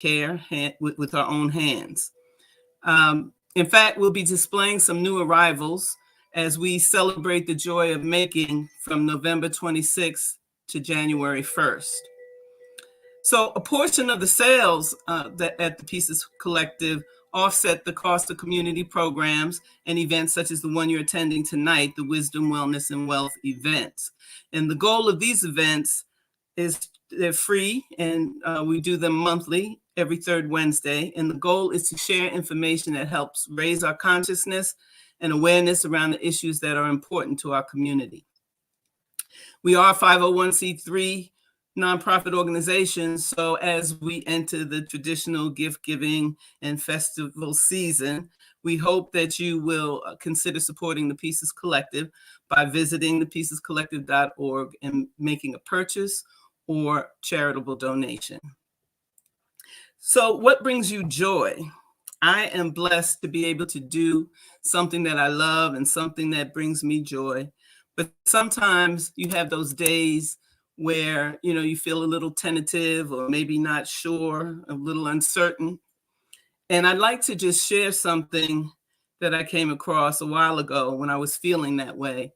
care with our own hands. In fact, we'll be displaying some new arrivals as we celebrate the joy of making from November 26th to January 1st. So a portion of the sales that at the Pieces Collective offset the cost of community programs and events such as the one you're attending tonight, the Wisdom, Wellness, and Wealth events. And the goal of these events is they're free, and we do them monthly, every third Wednesday. And the goal is to share information that helps raise our consciousness and awareness around the issues that are important to our community. We are a 501c3 nonprofit organization, so as we enter the traditional gift giving and festival season, we hope that you will consider supporting the Pieces Collective by visiting thepiecescollective.org and making a purchase or charitable donation. So what brings you joy? I am blessed to be able to do something that I love and something that brings me joy. But sometimes you have those days where, you feel a little tentative or maybe not sure, a little uncertain. And I'd like to just share something that I came across a while ago when I was feeling that way,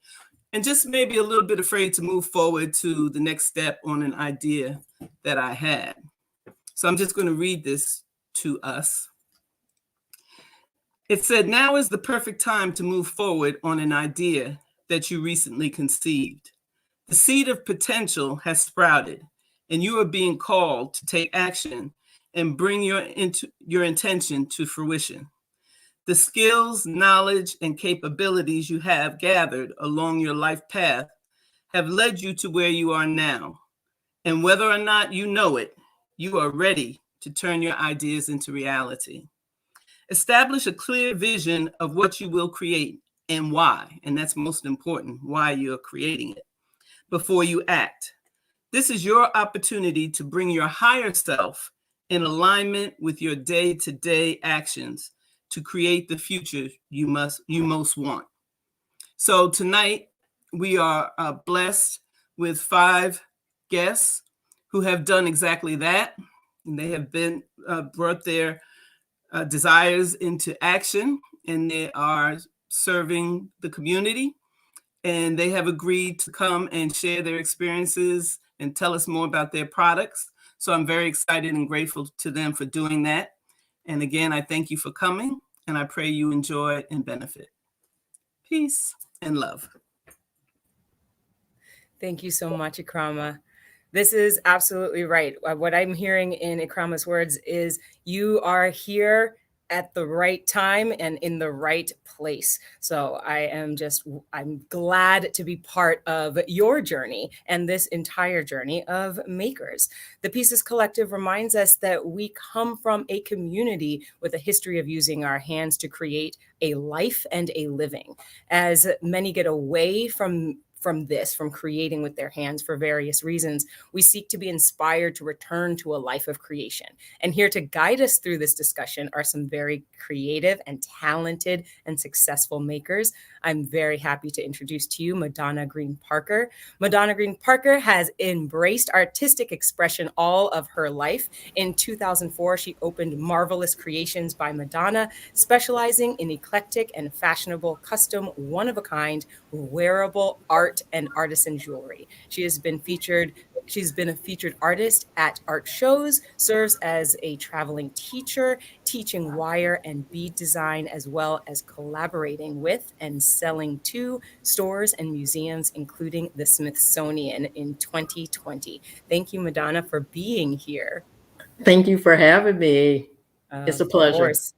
and just maybe a little bit afraid to move forward to the next step on an idea that I had. So I'm just going to read this to us. It said, "Now is the perfect time to move forward on an idea that you recently conceived. The seed of potential has sprouted, and you are being called to take action and bring your intention to fruition. The skills, knowledge, and capabilities you have gathered along your life path have led you to where you are now. And whether or not you know it, you are ready to turn your ideas into reality. Establish a clear vision of what you will create and why, and that's most important, why you're creating it, before you act. This is your opportunity to bring your higher self in alignment with your day-to-day actions to create the future you most want." So tonight we are blessed with 5 guests who have done exactly that. And they have been brought their desires into action, and they are serving the community, and they have agreed to come and share their experiences and tell us more about their products. So I'm very excited and grateful to them for doing that. And again, I thank you for coming, and I pray you enjoy and benefit. Peace and love. Thank you so much, Ikrama. This is absolutely right. What I'm hearing in Ikrama's words is you are here at the right time and in the right place. So I'm glad to be part of your journey and this entire journey of makers. The Pieces Collective reminds us that we come from a community with a history of using our hands to create a life and a living. As many get away from creating with their hands for various reasons, we seek to be inspired to return to a life of creation. And here to guide us through this discussion are some very creative and talented and successful makers. I'm very happy to introduce to you Madonna Green Parker. Madonna Green Parker has embraced artistic expression all of her life. In 2004, she opened Marvelous Creations by Madonna, specializing in eclectic and fashionable, custom, one-of-a-kind, wearable art and artisan jewelry. She's been a featured artist at art shows, serves as a traveling teacher, teaching wire and bead design, as well as collaborating with and selling to stores and museums, including the Smithsonian in 2020. Thank you, Madonna, for being here. Thank you for having me. It's a pleasure. Of course.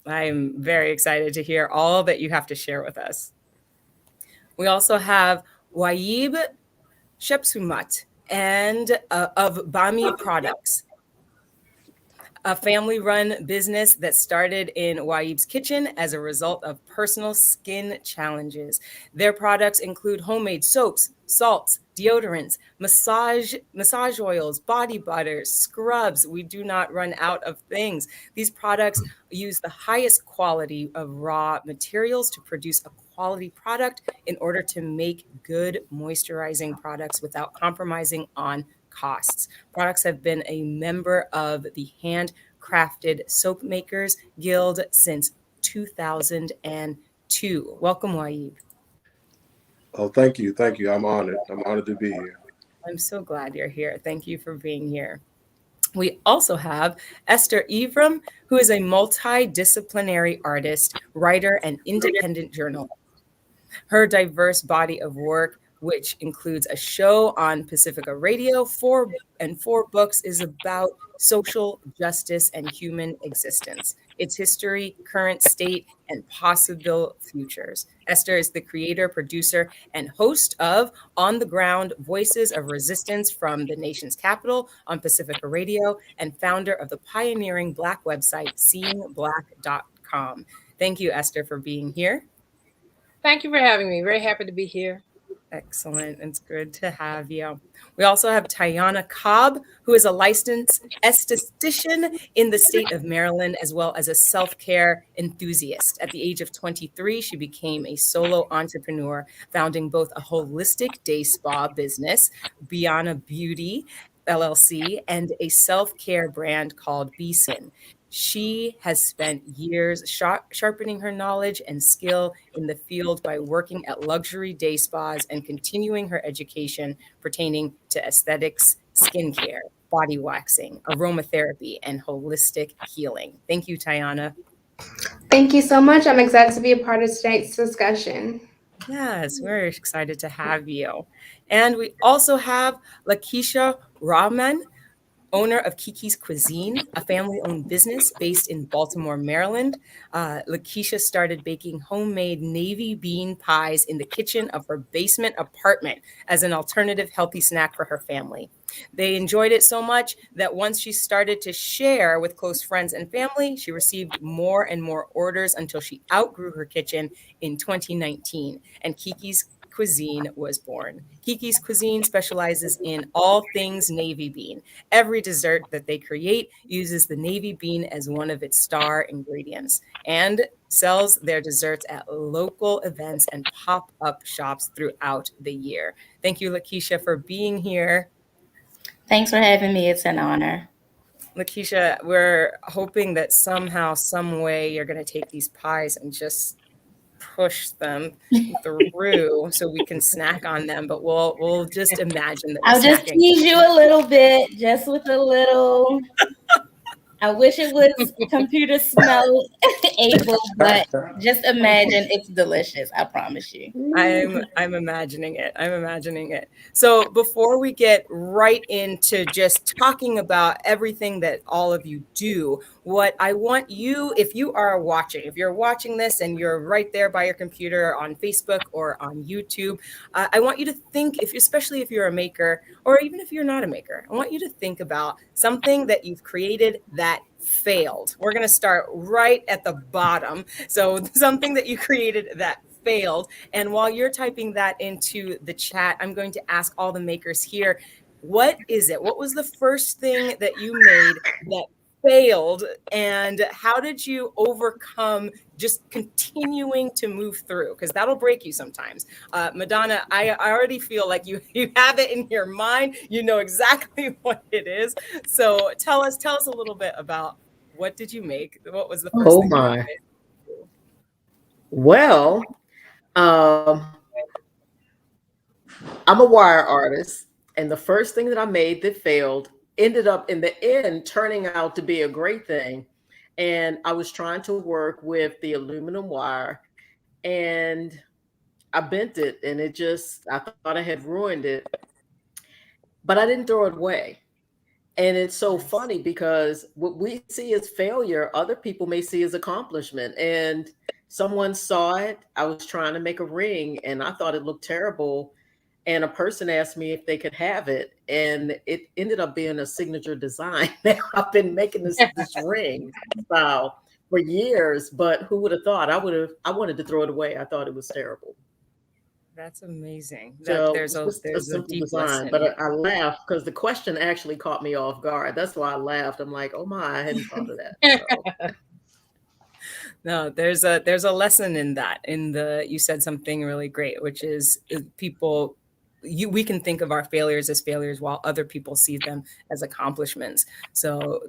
I'm very excited to hear all that you have to share with us. We also have Waib Shepsumat and of Bami Products, a family-run business that started in Waib's kitchen as a result of personal skin challenges. Their products include homemade soaps, salts, deodorants, massage oils, body butters, scrubs. We do not run out of things. These products use the highest quality of raw materials to produce a quality product in order to make good moisturizing products without compromising on costs. Products have been a member of the Crafted Soap Makers Guild since 2002. Welcome, Waib. Oh, thank you. Thank you. I'm honored. I'm honored to be here. I'm so glad you're here. Thank you for being here. We also have Esther Iram, who is a multidisciplinary artist, writer, and independent journalist. Her diverse body of work, which includes a show on Pacifica Radio, four books, is about social justice and human existence, its history, current state, and possible futures. Esther is the creator, producer, and host of On the Ground Voices of Resistance from the Nation's Capital on Pacifica Radio, and founder of the pioneering Black website, seeingblack.com. Thank you, Esther, for being here. Thank you for having me. Very happy to be here. Excellent. It's good to have you. We also have Tayana Cobb, who is a licensed esthetician in the state of Maryland, as well as a self-care enthusiast. At the age of 23, she became a solo entrepreneur, founding both a holistic day spa business, Biana Beauty LLC, and a self-care brand called Beeson. She has spent years sharpening her knowledge and skill in the field by working at luxury day spas and continuing her education pertaining to aesthetics, skincare, body waxing, aromatherapy, and holistic healing. Thank you, Tayana. Thank you so much. I'm excited to be a part of tonight's discussion. Yes, we're excited to have you. And we also have Kikis Cuisine, owner of Kikis Cuisine, a family-owned business based in Baltimore, Maryland. Lakeisha started baking homemade navy bean pies in the kitchen of her basement apartment as an alternative healthy snack for her family. They enjoyed it so much that once she started to share with close friends and family, she received more and more orders until she outgrew her kitchen in 2019, and Kikis Cuisine was born. Kikis Cuisine specializes in all things navy bean. Every dessert that they create uses the navy bean as one of its star ingredients and sells their desserts at local events and pop-up shops throughout the year. Thank you, Lakeisha, for being here. Thanks for having me. It's an honor. Lakeisha, we're hoping that somehow, some way, you're going to take these pies and just push them through so we can snack on them, but we'll just imagine that I'll just tease you a little bit, just with a little. I wish it was computer smell able, but just imagine it's delicious. I promise you. I'm imagining it. I'm imagining it. So before we get right into just talking about everything that all of you do, what I want you, if you're watching this and you're right there by your computer on Facebook or on YouTube, I want you to think, especially if you're a maker or even if you're not a maker, I want you to think about something that you've created that failed. We're going to start right at the bottom. So something that you created that failed. And while you're typing that into the chat, I'm going to ask all the makers here, what is it? What was the first thing that you made that failed? And how did you overcome just continuing to move through? Because that'll break you sometimes. Madonna, I already feel like you have it in your mind. You know exactly what it is. So tell us a little bit about what did you make? What was the first thing my. you made? Well, I'm a wire artist, and the first thing that I made that failed ended up in the end turning out to be a great thing. And I was trying to work with the aluminum wire, and I bent it, and I thought I had ruined it, but I didn't throw it away. And it's so funny because what we see as failure, other people may see as accomplishment. And someone saw it. I was trying to make a ring and I thought it looked terrible. And a person asked me if they could have it. And it ended up being a signature design. Now I've been making this ring style for years, but who would have thought? I wanted to throw it away. I thought it was terrible. That's amazing. So there's a simple deep design, lesson. but I laughed because the question actually caught me off guard. That's why I laughed. I'm like, oh my, I hadn't thought of that. So. No, there's a lesson in that. You said something really great, which is people we can think of our failures as failures while other people see them as accomplishments. So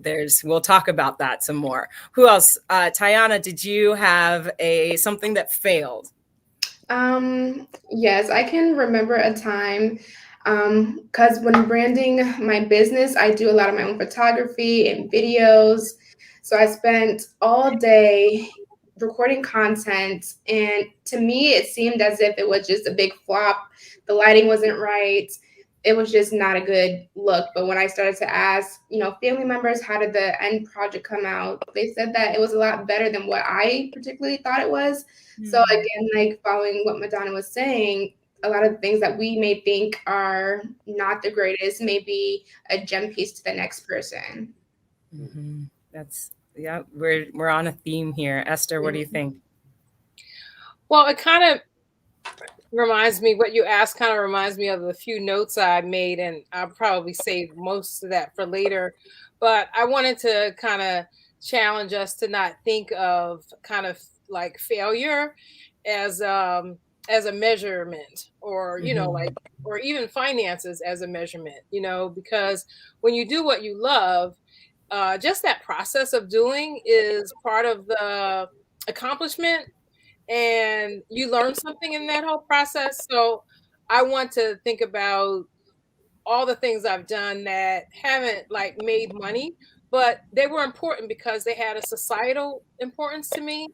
we'll talk about that some more. Who else? Tayana, did you have something that failed? Yes, I can remember a time because when branding my business, I do a lot of my own photography and videos. So I spent all day recording content, and to me, it seemed as if it was just a big flop. The lighting wasn't right. It was just not a good look. But when I started to ask, family members, how did the end project come out? They said that it was a lot better than what I particularly thought it was. So again, like following what Madonna was saying, a lot of the things that we may think are not the greatest may be a gem piece to the next person. Mm-hmm. We're on a theme here. Esther, what do you think? Well, it kind of reminds me, what you asked kind of reminds me of the few notes I made, and I'll probably save most of that for later. But I wanted to kind of challenge us to not think of kind of like failure as a measurement, or or even finances as a measurement, because when you do what you love, just that process of doing is part of the accomplishment, and you learn something in that whole process. So I want to think about all the things I've done that haven't like made money, but they were important because they had a societal importance to me,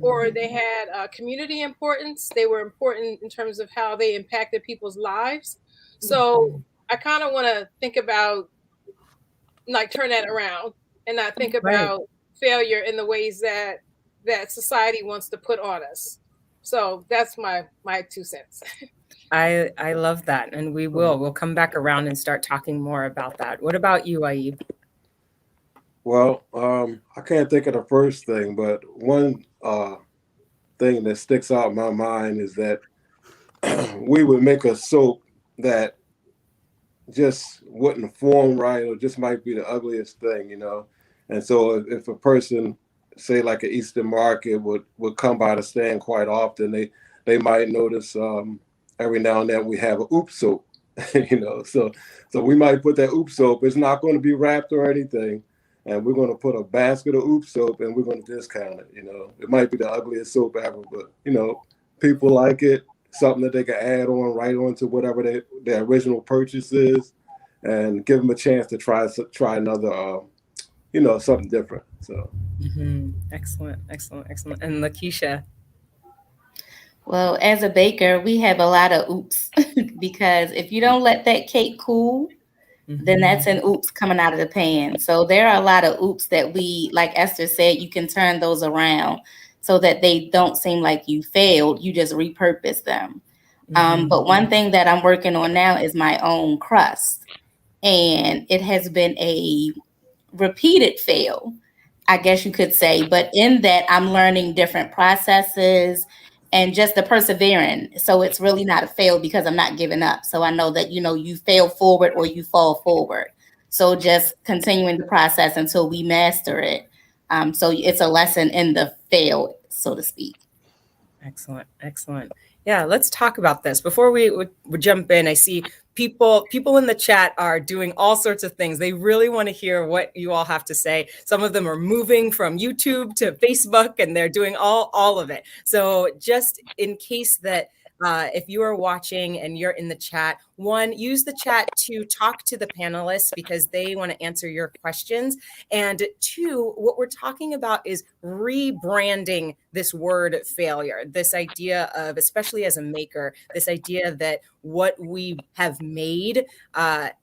or they had a community importance. They were important in terms of how they impacted people's lives. So I kind of want to think about, like, turn that around and not think about failure in the ways that society wants to put on us. So that's my 2 cents. I love that. And we'll come back around and start talking more about that. What about you, Aib? Well, I can't think of the first thing, but one thing that sticks out in my mind is that we would make a soap that just wouldn't form right, or just might be the ugliest thing, And so if a person, say like an Eastern market, would come by the stand quite often, they might notice every now and then we have an oop soap, So we might put that oop soap. It's not going to be wrapped or anything, and we're going to put a basket of oop soap and we're going to discount it. It might be the ugliest soap ever, but people like it. Something that they can add on right on to whatever their original purchase is, and give them a chance to try another, something different. So, Excellent. And Lakeisha? Well, as a baker, we have a lot of oops because if you don't let that cake cool, then that's an oops coming out of the pan. So there are a lot of oops that we, like Esther said, you can turn those around so that they don't seem like you failed. You just repurpose them. But one thing that I'm working on now is my own crust. And it has been a repeated fail, I guess you could say. But in that, I'm learning different processes and just the persevering. So it's really not a fail because I'm not giving up. So I know that, you fail forward or you fall forward. So just continuing the process until we master it. So it's a lesson in the fail, so to speak. Excellent. Yeah, let's talk about this. Before we jump in, I see people in the chat are doing all sorts of things. They really want to hear what you all have to say. Some of them are moving from YouTube to Facebook, and they're doing all of it. So just in case that if you are watching and you're in the chat, one, use the chat to talk to the panelists because they want to answer your questions. And two, what we're talking about is rebranding this word failure, this idea of, especially as a maker, this idea that what we have made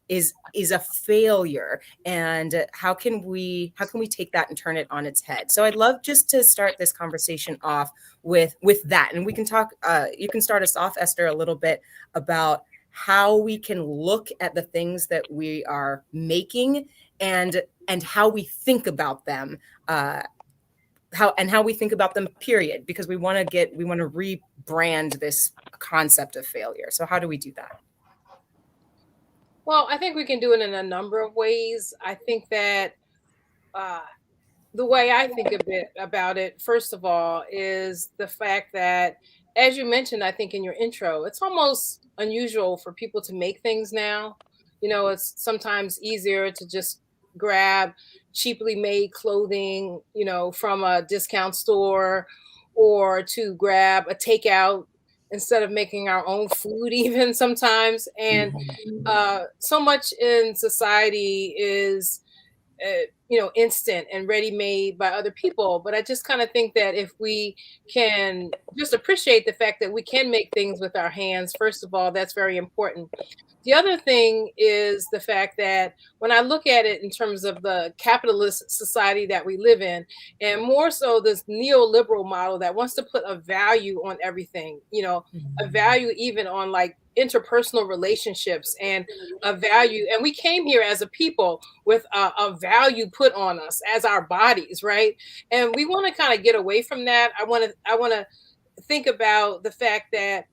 is a failure, and how can we take that and turn it on its head? So I'd love just to start this conversation off with that, and we can talk. You can start us off, Esther, a little bit about how we can look at the things that we are making and how we think about them. How we think about them, period, because we want to rebrand this concept of failure. So how do we do that? Well, I think we can do it in a number of ways. I think that the way I think a bit about it, first of all, is the fact that as you mentioned, I think in your intro, it's almost unusual for people to make things now. It's sometimes easier to just grab cheaply made clothing, from a discount store, or to grab a takeout instead of making our own food, even sometimes. And so much in society is instant and ready made by other people. But I just kind of think that if we can just appreciate the fact that we can make things with our hands, first of all, that's very important. The other thing is the fact that when I look at it in terms of the capitalist society that we live in, and more so this neoliberal model that wants to put a value on everything, a value even on like interpersonal relationships, and a value. And we came here as a people with a value put on us as our bodies, right? And we want to kind of get away from that. I want to think about the fact that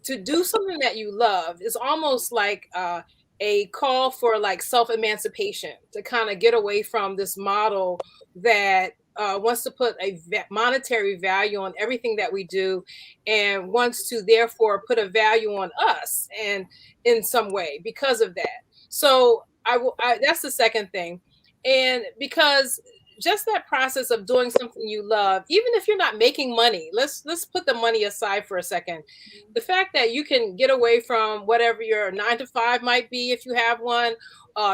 to do something that you love is almost like a call for like self-emancipation, to kind of get away from this model that wants to put a monetary value on everything that we do, and wants to therefore put a value on us and in some way because of that. So that's the second thing. And because just that process of doing something you love, even if you're not making money, let's put the money aside for a second. The fact that you can get away from whatever your 9 to 5 might be, if you have one,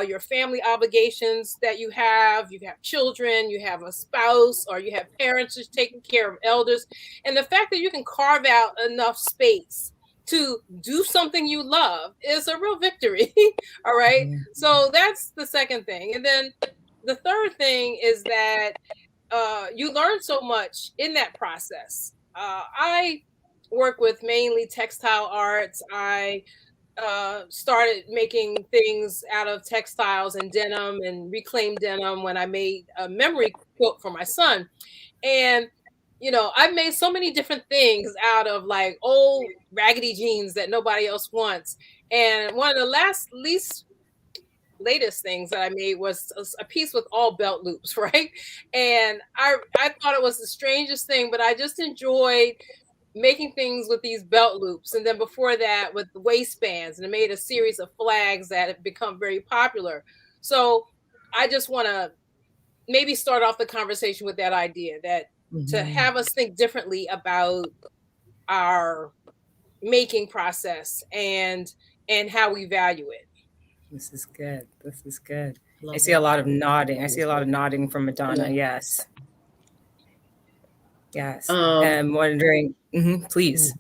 your family obligations that you have children, you have a spouse, or you have parents who's taking care of elders. And the fact that you can carve out enough space to do something you love is a real victory. All right. So that's the second thing. And then the third thing is that you learn so much in that process. I work with mainly textile arts. I started making things out of textiles and denim and reclaimed denim when I made a memory quilt for my son. And I've made so many different things out of like old raggedy jeans that nobody else wants. And one of the latest things that I made was a piece with all belt loops, right? And I thought it was the strangest thing, but I just enjoyed making things with these belt loops. And then before that with the waistbands, and I made a series of flags that have become very popular. So I just want to maybe start off the conversation with that idea that to have us think differently about our making process and how we value it. This is good. This is good. Love I see it. a lot of nodding. I see a lot of nodding from Madonna. Yes. Yes. I'm wondering, please.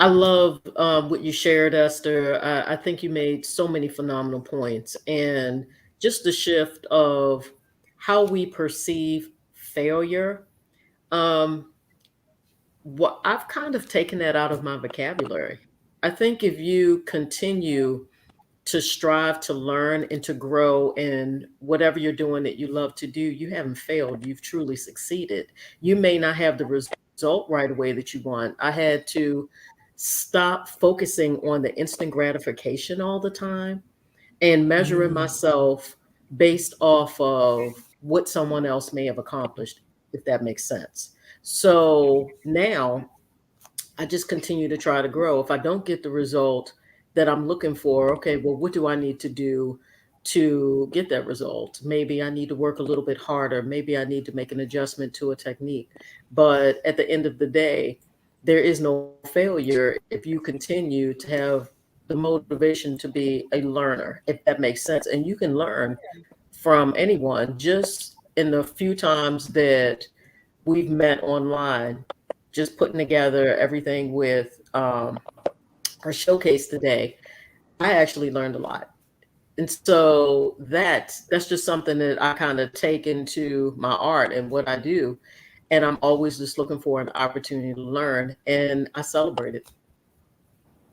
I love what you shared, Esther. I think you made so many phenomenal points, and just the shift of how we perceive failure. What I've kind of taken that out of my vocabulary. I think if you continue to strive to learn and to grow in whatever you're doing that you love to do, you haven't failed. You've truly succeeded. You may not have the result right away that you want. I had to stop focusing on the instant gratification all the time and measuring myself based off of what someone else may have accomplished, if that makes sense. So now I just continue to try to grow. If I don't get the result that I'm looking for, okay, well, what do I need to do to get that result? Maybe I need to work a little bit harder. Maybe I need to make an adjustment to a technique. But at the end of the day, there is no failure if you continue to have the motivation to be a learner, if that makes sense. And you can learn from anyone. Just in the few times that we've met online, just putting together everything with our showcase today, I actually learned a lot. And so that's just something that I kind of take into my art and what I do. And I'm always just looking for an opportunity to learn, and I celebrate it.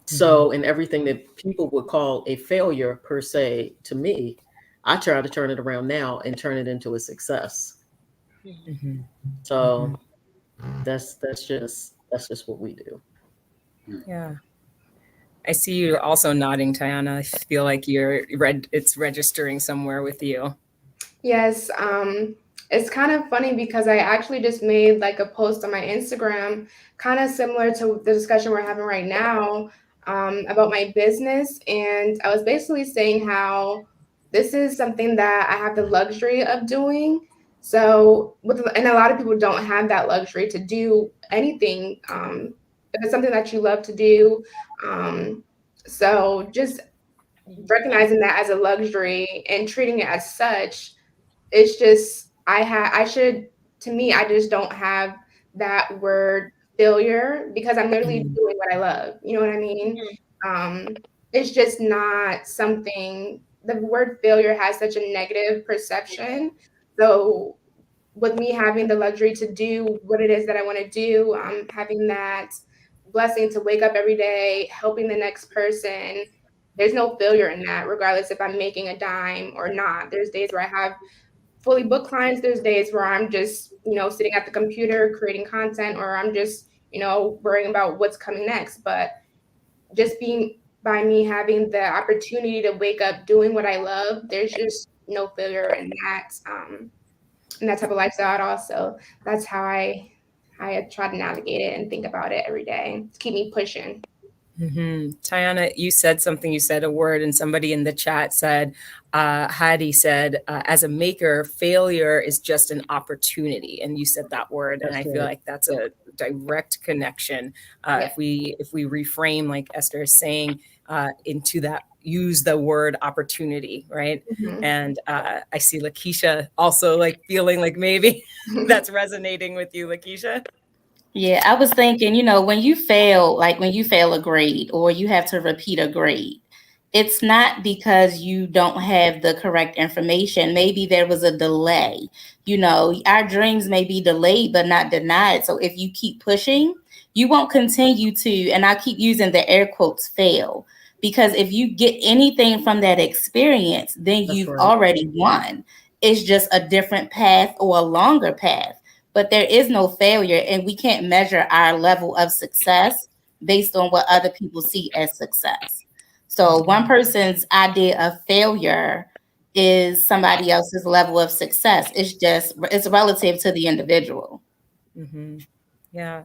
So in everything that people would call a failure per se, to me, I try to turn it around now and turn it into a success. So that's just what we do. Yeah. I see you also nodding, Tayana. I feel like it's registering somewhere with you. Yes, It's kind of funny because I actually just made like a post on my Instagram, kind of similar to the discussion we're having right now, about my business. And I was basically saying how this is something that I have the luxury of doing. So, and a lot of people don't have that luxury to do anything. If it's something that you love to do. So just recognizing that as a luxury and treating it as such, it's just I should, to me, I just don't have that word failure because I'm literally doing what I love. You know what I mean? It's just not something. The word failure has such a negative perception. So with me having the luxury to do what it is that I want to do, having that blessing to wake up every day, helping the next person, there's no failure in that, regardless if I'm making a dime or not. There's days where I have fully booked clients. There's days where I'm just, sitting at the computer creating content, or I'm just, worrying about what's coming next. But just being by me having the opportunity to wake up doing what I love, there's just no failure in that type of lifestyle at all. So that's how I try to navigate it and think about it every day to keep me pushing. Tayana, you said something, you said a word, and somebody in the chat said, Hadi said, as a maker, failure is just an opportunity. And you said that word. That's and I right. feel like that's a direct connection. If we reframe, like Esther is saying, into that, use the word opportunity, right? And I see Lakeisha also like feeling like maybe that's resonating with you, Lakeisha. Yeah, I was thinking, when you fail a grade or you have to repeat a grade, it's not because you don't have the correct information. Maybe there was a delay. Our dreams may be delayed, but not denied. So if you keep pushing, you won't continue to, and I keep using the air quotes, fail. Because if you get anything from that experience, then you've already won. It's just a different path or a longer path. But there is no failure, and we can't measure our level of success based on what other people see as success. So one person's idea of failure is somebody else's level of success. It's relative to the individual. Yeah.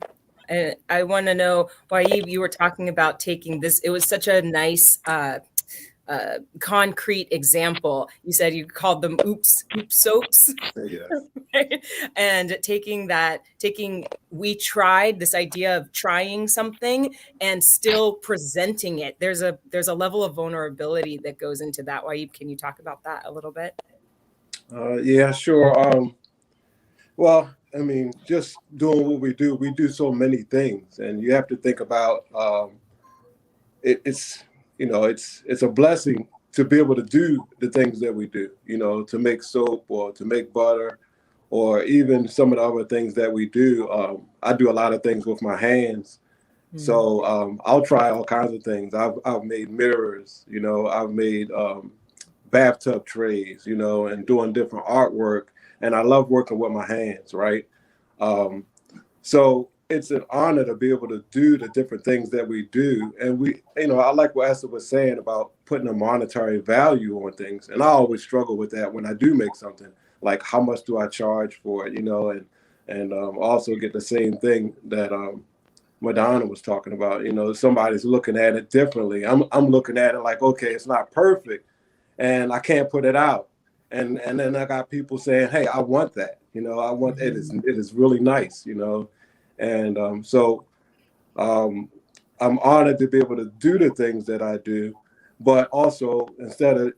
And I want to know, Waib, you were talking about taking this. It was such a nice concrete example. You said you called them oops soaps. Yes. Right? And we tried this idea of trying something and still presenting it. There's a level of vulnerability that goes into that. Waib, can you talk about that a little bit? Yeah, sure. Well, I mean, just doing what we do so many things, and you have to think about it's a blessing to be able to do the things that we do, to make soap or to make butter or even some of the other things that we do. I do a lot of things with my hands. So I'll try all kinds of things. I've made mirrors, I've made bathtub trays, and doing different artwork. And I love working with my hands, right? So it's an honor to be able to do the different things that we do. And I like what Esther was saying about putting a monetary value on things. And I always struggle with that when I do make something, like how much do I charge for it, and also get the same thing that Madonna was talking about. Somebody's looking at it differently. I'm looking at it like, okay, it's not perfect and I can't put it out. And then I got people saying, hey, I want that. I want it is really nice, And so I'm honored to be able to do the things that I do, but also instead of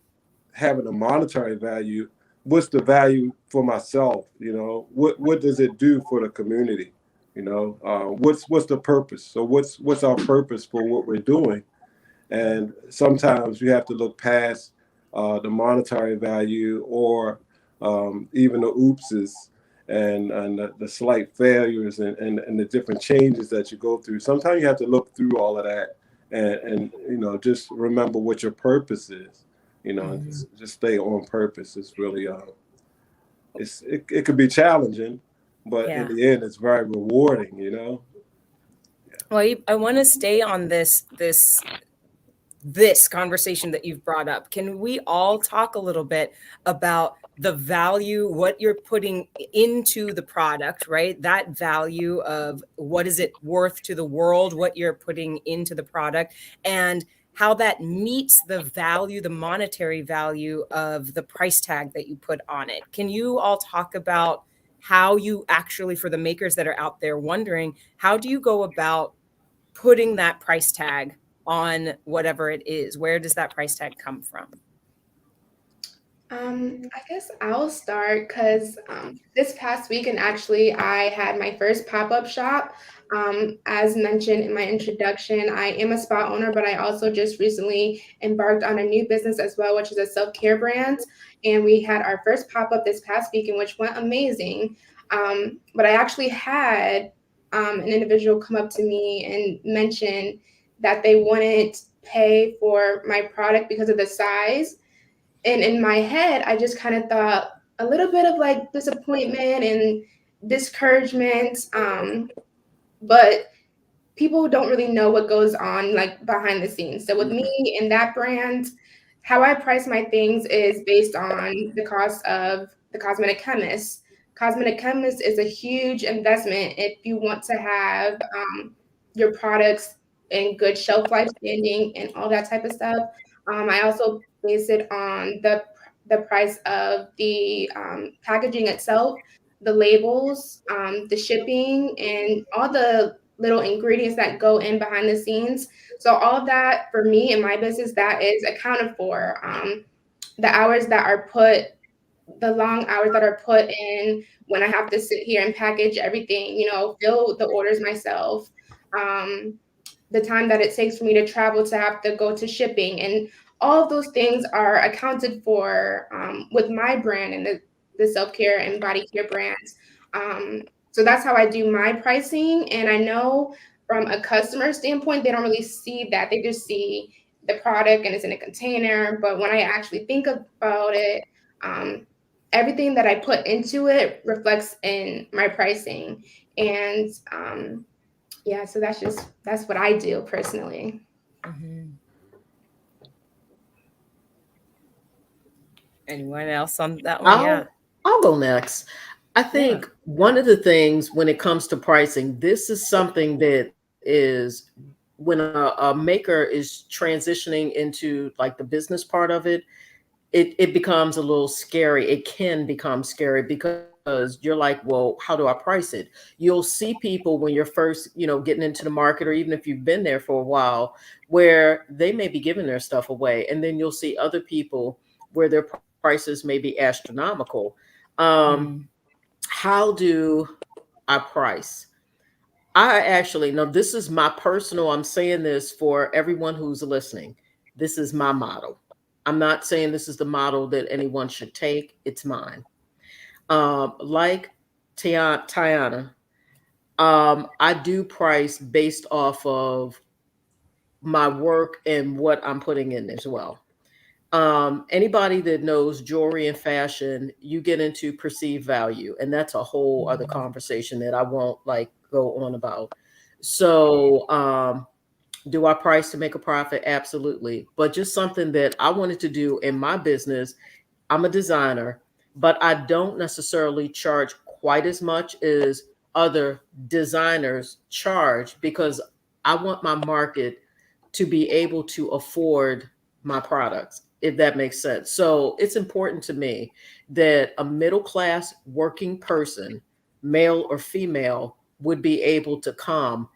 having a monetary value, what's the value for myself? What does it do for the community? What's the purpose? So what's our purpose for what we're doing? And sometimes you have to look past the monetary value or even the oopses and the slight failures and the different changes that you go through. Sometimes you have to look through all of that and just remember what your purpose is, and just stay on purpose. It's really, it could be challenging, but in the end, it's very rewarding, Yeah. Well, I want to stay on this conversation that you've brought up. Can we all talk a little bit about the value, what you're putting into the product, right? That value of what is it worth to the world, what you're putting into the product, and how that meets the value, the monetary value of the price tag that you put on it. Can you all talk about how you actually, for the makers that are out there wondering, how do you go about putting that price tag on whatever it is? Where does that price tag come from? I guess I'll start because this past weekend, actually, I had my first pop-up shop. As mentioned in my introduction, I am a spa owner, but I also just recently embarked on a new business as well, which is a self-care brand. And we had our first pop-up this past weekend, which went amazing. But I actually had an individual come up to me and mention that they wouldn't pay for my product because of the size. And in my head, I just kind of thought a little bit of like disappointment and discouragement. But people don't really know what goes on like behind the scenes. So with me and that brand, how I price my things is based on the cost of the cosmetic chemist. Cosmetic chemist is a huge investment if you want to have your products in good shelf life standing and all that type of stuff. I also base it on the price of the packaging itself, the labels, the shipping, and all the little ingredients that go in behind the scenes. So all of that for me and my business, that is accounted for. The hours that are put, the long hours that are put in when I have to sit here and package everything, fill the orders myself. The time that it takes for me to travel to have to go to shipping, and all of those things are accounted for with my brand and the self-care and body care brands. So that's how I do my pricing. And I know from a customer standpoint, they don't really see that. They just see the product and it's in a container. But when I actually think about it, everything that I put into it reflects in my pricing. And yeah, so that's what I do personally. Mm-hmm. Anyone else on that one? I'll go next. I think one of the things when it comes to pricing, this is something that is when a maker is transitioning into like the business part of it, it becomes a little scary. It can become scary because you're like, well, how do I price it? You'll see people when you're first, getting into the market, or even if you've been there for a while, where they may be giving their stuff away. And then you'll see other people where their prices may be astronomical. How do I price? I actually, no, this is my personal, I'm saying this for everyone who's listening. This is my model. I'm not saying this is the model that anyone should take. It's mine. Like Tayana, I do price based off of my work and what I'm putting in as well. Anybody that knows jewelry and fashion, you get into perceived value, and that's a whole other conversation that I won't like go on about. So, do I price to make a profit? Absolutely. But just something that I wanted to do in my business, I'm a designer, but I don't necessarily charge quite as much as other designers charge because I want my market to be able to afford my products, if that makes sense. So it's important to me that a middle class working person, male or female, would be able to come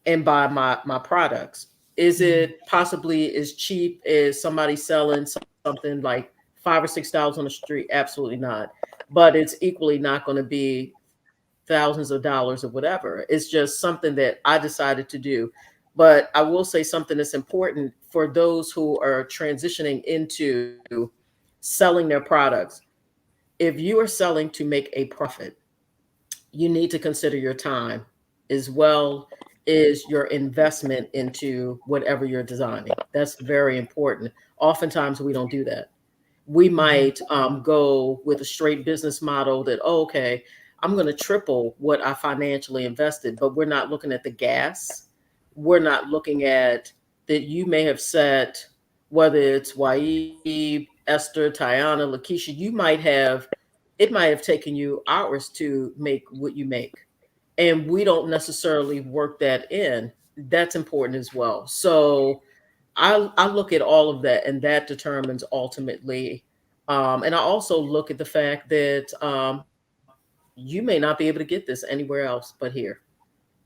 and buy my products. Is it possibly as cheap as somebody selling something like $5 or $6 on the street? Absolutely not. But it's equally not going to be thousands of dollars or whatever. It's just something that I decided to do. But I will say something that's important for those who are transitioning into selling their products. If you are selling to make a profit, you need to consider your time as well as your investment into whatever you're designing. That's very important. Oftentimes, we don't do that. We might go with a straight business model that, oh, okay, I'm going to triple what I financially invested, but we're not looking at the gas. We're not looking at that you may have set, whether it's YE, Esther, Tayana, Lakeisha, it might have taken you hours to make what you make. And we don't necessarily work that in. That's important as well. So I look at all of that, and that determines ultimately. And I also look at the fact that you may not be able to get this anywhere else but here.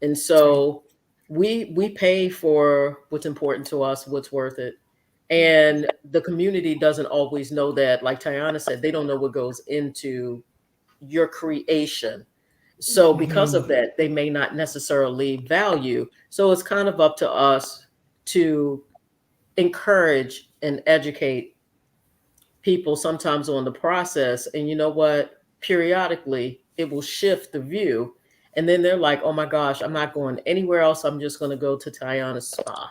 And so we pay for what's important to us, what's worth it. And the community doesn't always know that. Like Tayana said, they don't know what goes into your creation. So because of that, they may not necessarily value. So it's kind of up to us to encourage and educate people sometimes on the process. And you know what? Periodically, it will shift the view. And then they're like, oh my gosh, I'm not going anywhere else. I'm just going to go to Tayana's spa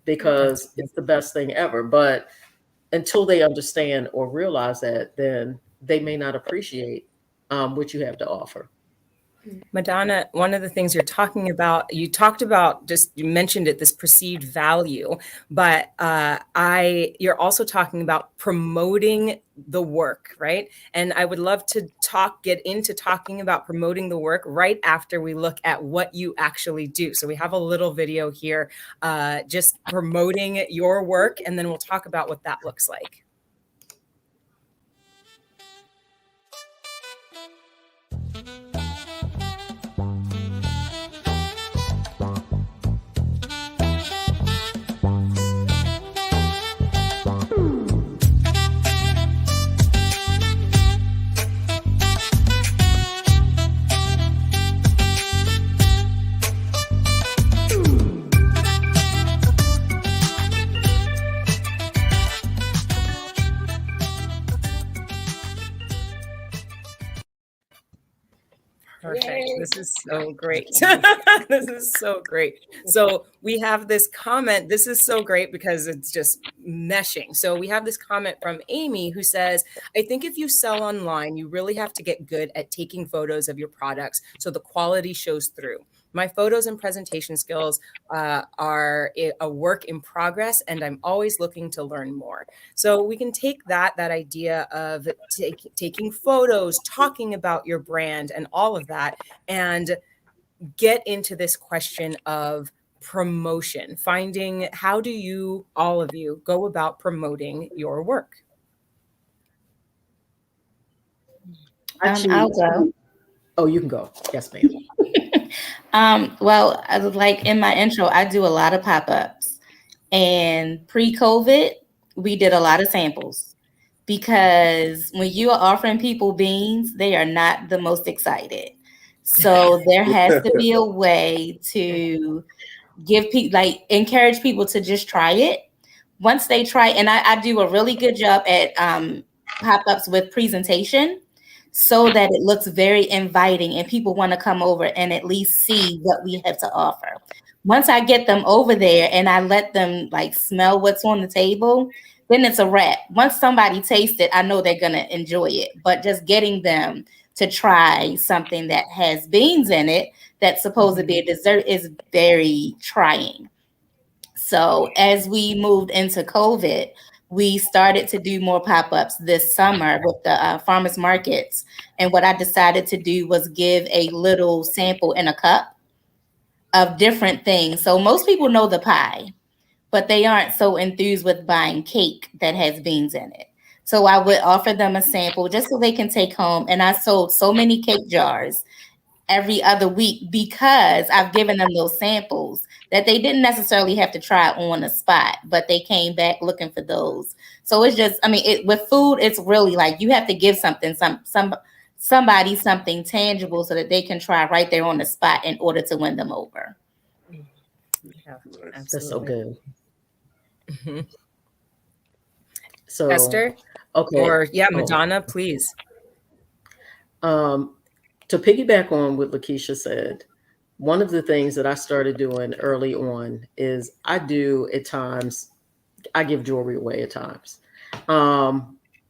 because it's the best thing ever. But until they understand or realize that, then they may not appreciate what you have to offer. Madonna, one of the things you talked about, just you mentioned it, this perceived value, but you're also talking about promoting the work, right? And I would love to get into talking about promoting the work right after we look at what you actually do. So we have a little video here, just promoting your work, and then we'll talk about what that looks like. Perfect. Yay. This is so great. This is so great. So we have this comment. This is so great because it's just meshing. So we have this comment from Amy who says, I think if you sell online, you really have to get good at taking photos of your products so the quality shows through. My photos and presentation skills are a work in progress, and I'm always looking to learn more. So we can take that idea of taking photos, talking about your brand and all of that, and get into this question of promotion, finding how do you, all of you, go about promoting your work? I'll go. Oh, you can go. Yes, ma'am. Well, like in my intro, I do a lot of pop-ups, and pre-COVID, we did a lot of samples because when you are offering people beans, they are not the most excited. So there has to be a way to give people, like, encourage people to just try it. Once they try, and I do a really good job at pop-ups with presentation, so that it looks very inviting and people want to come over and at least see what we have to offer. Once I get them over there and I let them like smell what's on the table, then it's a wrap. Once somebody tastes it, I know they're going to enjoy it. But just getting them to try something that has beans in it that's supposed to be a dessert is very trying. So as we moved into COVID, we started to do more pop-ups this summer with the farmers markets. And what I decided to do was give a little sample in a cup of different things. So most people know the pie, but they aren't so enthused with buying cake that has beans in it. So I would offer them a sample just so they can take home. And I sold so many cake jars every other week because I've given them those samples that they didn't necessarily have to try on the spot, but they came back looking for those. So it's just, I mean, with food, it's really like you have to give something, somebody something tangible so that they can try right there on the spot in order to win them over. Yeah, that's so good. Mm-hmm. So Esther, okay, or Madonna, please. To piggyback on what Lakeisha said, one of the things that I started doing early on is I give jewelry away at times.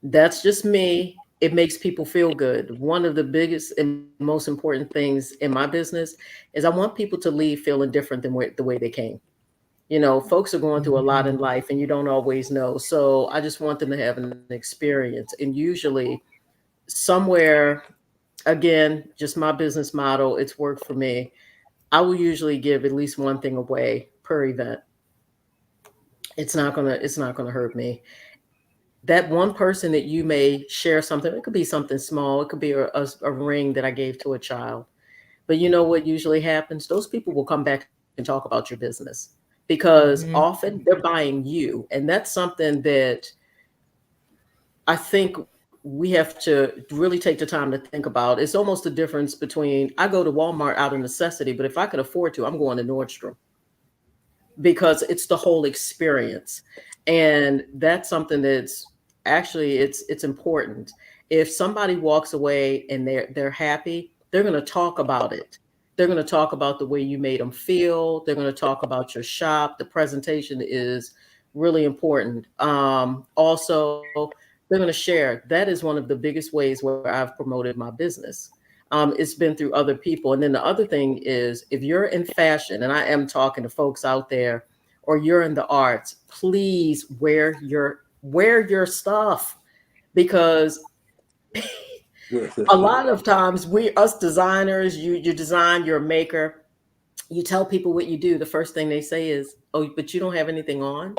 That's just me. It makes people feel good. One of the biggest and most important things in my business is I want people to leave feeling different than the way they came. Folks are going through a lot in life and you don't always know. So I just want them to have an experience. And usually somewhere, again, just my business model, it's worked for me. I will usually give at least one thing away per event. It's not gonna hurt me. That one person that you may share something, it could be something small, it could be a ring that I gave to a child. But you know what usually happens? Those people will come back and talk about your business because often they're buying you. And that's something that I think we have to really take the time to think about. It's almost the difference between I go to Walmart out of necessity, but if I could afford to, I'm going to Nordstrom because it's the whole experience. And that's something that's actually it's important. If somebody walks away and they're happy, they're going to talk about it. They're going to talk about the way you made them feel. They're going to talk about your shop. The presentation is really important. Also, they're going to share. That is one of the biggest ways where I've promoted my business. It's been through other people. And then the other thing is if you're in fashion, and I am talking to folks out there, or you're in the arts, please wear your stuff, because a lot of times us designers, you design, you're a maker, you tell people what you do. The first thing they say is, "Oh, but you don't have anything on."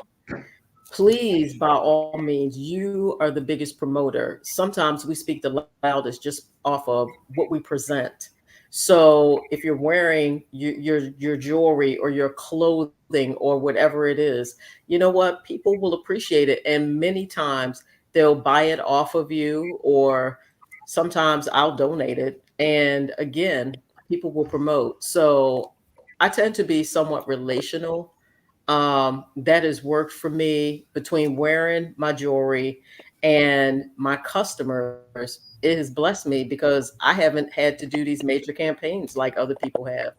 Please, by all means, you are the biggest promoter. Sometimes we speak the loudest just off of what we present. So if you're wearing your jewelry or your clothing or whatever it is, you know what? People will appreciate it. And many times they'll buy it off of you, or sometimes I'll donate it. And again, people will promote. So I tend to be somewhat relational. That has worked for me between wearing my jewelry and my customers. It has blessed me because I haven't had to do these major campaigns like other people have.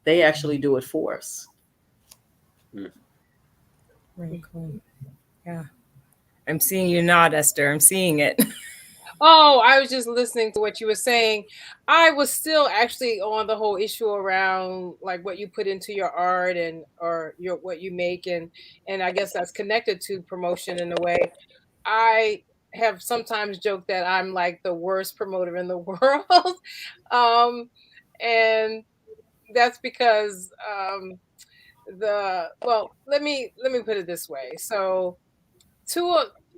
They actually do it for us. Very cool. Yeah. I'm seeing you nod, Esther. I'm seeing it. Oh, I was just listening to what you were saying. I was still actually on the whole issue around like what you put into your art and or your what you make, and I guess that's connected to promotion in a way. I have sometimes joked that I'm like the worst promoter in the world. um and that's because let me put it this way. So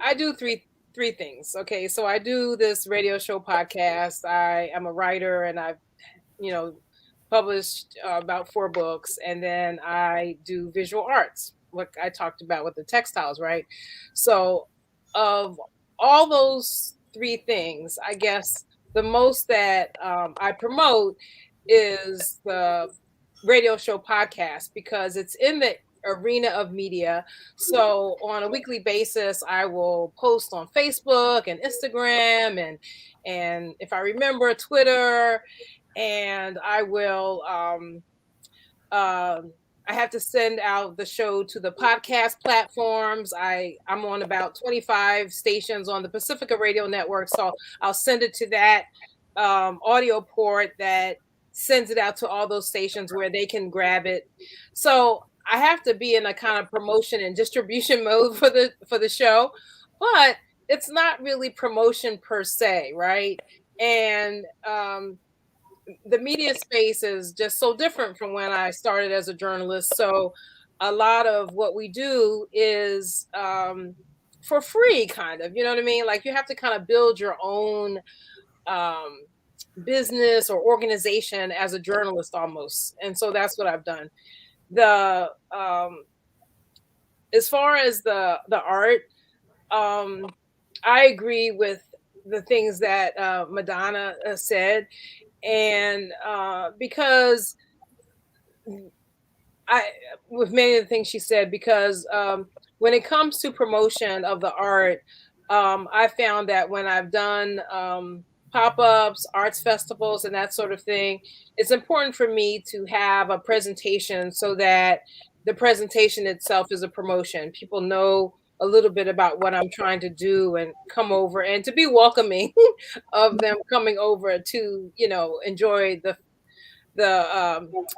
I do three things. Okay, so I do this radio show podcast. I am a writer, and I've you know published about 4 books, and then I do visual arts, like I talked about with the textiles, right? So of all those 3 things, I guess the most that I promote is the radio show podcast because it's in the arena of media. So on a weekly basis, I will post on Facebook and Instagram and if I remember, Twitter, and I will I have to send out the show to the podcast platforms. I'm on about 25 stations on the Pacifica Radio Network, so I'll send it to that audio port that sends it out to all those stations where they can grab it. So I have to be in a kind of promotion and distribution mode for the show, but it's not really promotion per se, right? And the media space is just so different from when I started as a journalist. So a lot of what we do is for free, kind of, you know what I mean? Like you have to kind of build your own business or organization as a journalist almost. And so that's what I've done. The as far as the art, I agree with the things that Madonna said. And because with many of the things she said, because when it comes to promotion of the art, I found that when I've done pop-ups, arts festivals, and that sort of thing, it's important for me to have a presentation so that the presentation itself is a promotion. People know a little bit about what I'm trying to do and come over, and to be welcoming of them coming over to, enjoy the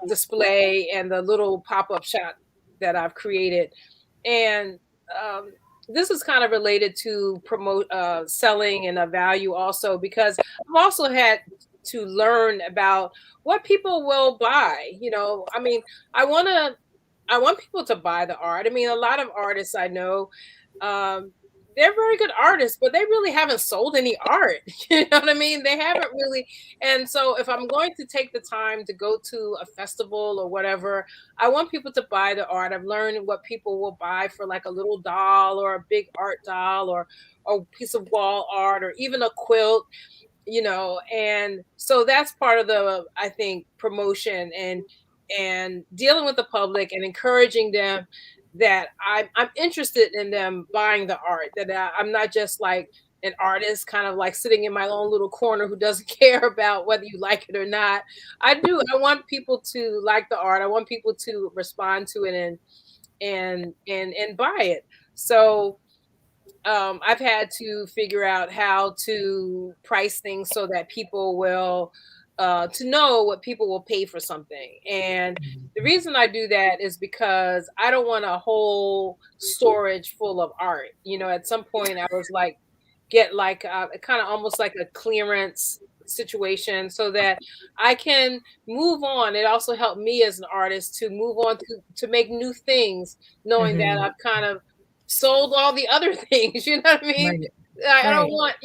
display and the little pop-up shop that I've created. And this is kind of related to promote selling and a value also, because I've also had to learn about what people will buy. I mean, I want people to buy the art. I mean, a lot of artists I know, they're very good artists, but they really haven't sold any art. You know what I mean? They haven't really. And so if I'm going to take the time to go to a festival or whatever, I want people to buy the art. I've learned what people will buy for, like a little doll or a big art doll or a piece of wall art or even a quilt. And so that's part of the, I think, promotion and dealing with the public and encouraging them that I'm interested in them buying the art, that I'm not just like an artist kind of like sitting in my own little corner who doesn't care about whether you like it or not. I want people to like the art. I want people to respond to it and buy it. So I've had to figure out how to price things so that people will to know what people will pay for something. And the reason I do that is because I don't want a whole storage full of art. At some point I was like, get like kind of almost like a clearance situation so that I can move on. It also helped me as an artist to move on to make new things, knowing that I've kind of sold all the other things. You know what I mean? Right. I don't want,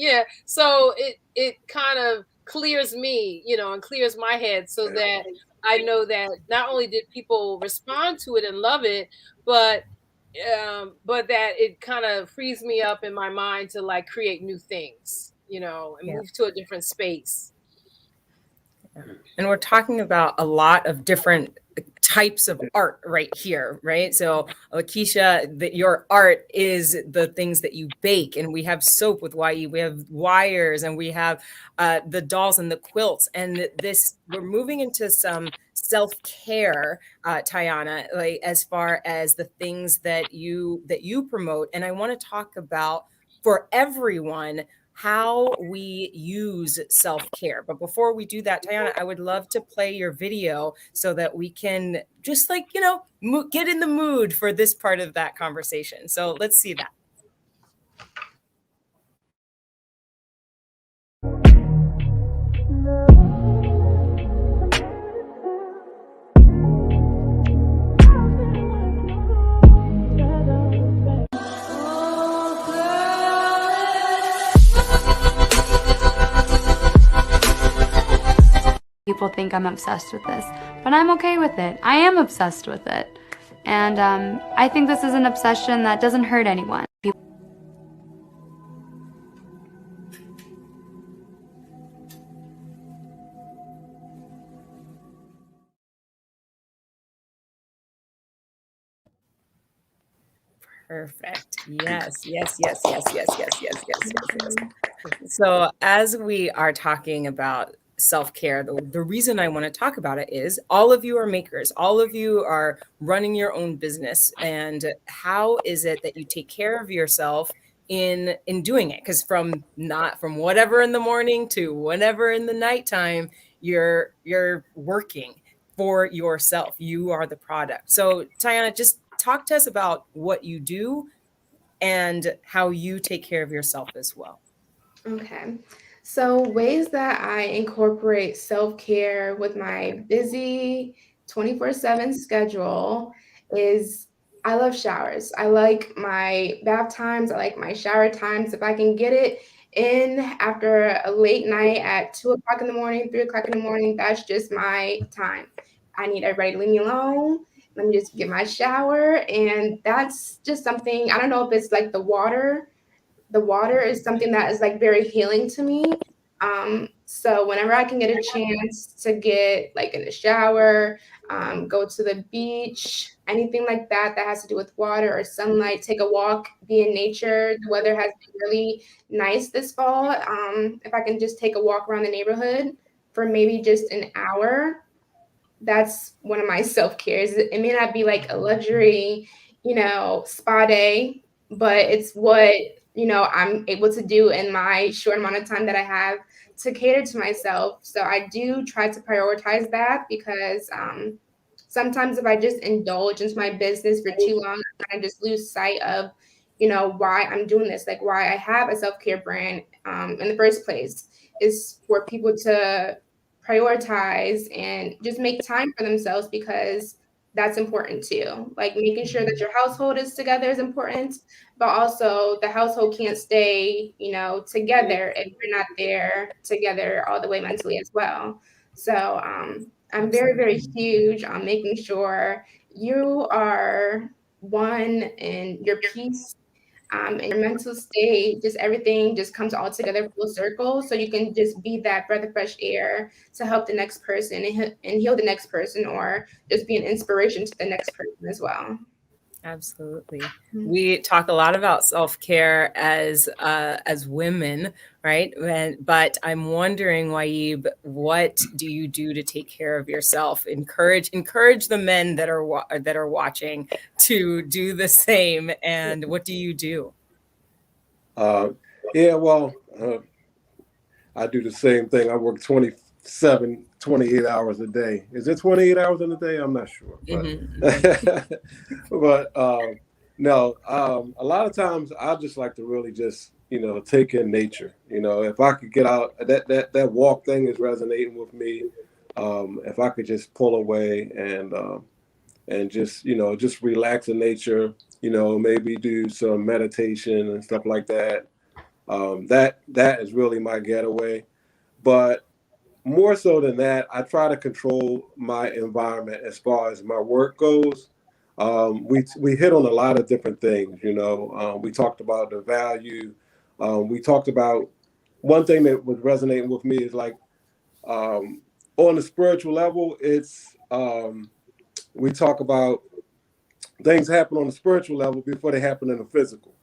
so it kind of clears me, and clears my head so that I know that not only did people respond to it and love it, but that it kind of frees me up in my mind to like create new things, and move to a different space. And we're talking about a lot of different types of art right here, right? So Lakeisha, your art is the things that you bake, and we have soap with YE, we have wires, and we have the dolls and the quilts. And we're moving into some self-care, Tayana, like as far as the things that you promote. And I want to talk about, for everyone, how we use self-care. But before we do that, Tayana, I would love to play your video so that we can just like, get in the mood for this part of that conversation. So let's see that. People think I'm obsessed with this, but I'm okay with it. I am obsessed with it. And I think this is an obsession that doesn't hurt anyone. Perfect. Yes. So as we are talking about self-care, the reason I want to talk about it is all of you are makers, all of you are running your own business. And how is it that you take care of yourself in doing it? Because from whatever in the morning to whenever in the nighttime, you're working for yourself. You are the product. So Tayana, just talk to us about what you do and how you take care of yourself as well. Okay. So ways that I incorporate self-care with my busy 24/7 schedule is I love showers. I like my bath times. I like my shower times. If I can get it in after a late night at 2:00 in the morning, 3:00 in the morning, that's just my time. I need everybody to leave me alone. Let me just get my shower. And that's just something, I don't know if it's like the water. The water is something that is like very healing to me. So whenever I can get a chance to get like in the shower, go to the beach, anything like that has to do with water or sunlight, take a walk, be in nature. The weather has been really nice this fall. If I can just take a walk around the neighborhood for maybe just an hour, that's one of my self-cares. It may not be like a luxury, spa day, but it's what I'm able to do in my short amount of time that I have to cater to myself. So I do try to prioritize that because sometimes if I just indulge into my business for too long, I just lose sight of, why I'm doing this, like why I have a self-care brand in the first place is for people to prioritize and just make time for themselves, because that's important too. Like making sure that your household is together is important, but also the household can't stay, together if you're not there together all the way mentally as well. So I'm very, very huge on making sure you are one in your peace, and your mental state, just everything just comes all together full circle. So you can just be that breath of fresh air to help the next person and heal the next person, or just be an inspiration to the next person as well. Absolutely. We talk a lot about self-care as women, right? But I'm wondering, Waib, what do you do to take care of yourself? Encourage the men that are watching to do the same. And what do you do? Yeah, well, I do the same thing. I work 28 hours a day. Is it 28 hours in a day? I'm not sure. But, but no, a lot of times I just like to really just, take in nature. If I could get out, that walk thing is resonating with me. If I could just pull away and just, just relax in nature, maybe do some meditation and stuff like that. That is really my getaway. But more so than that, I try to control my environment as far as my work goes. We hit on a lot of different things. We talked about the value. We talked about one thing that was resonating with me is like on the spiritual level, it's we talk about things happen on the spiritual level before they happen in the physical.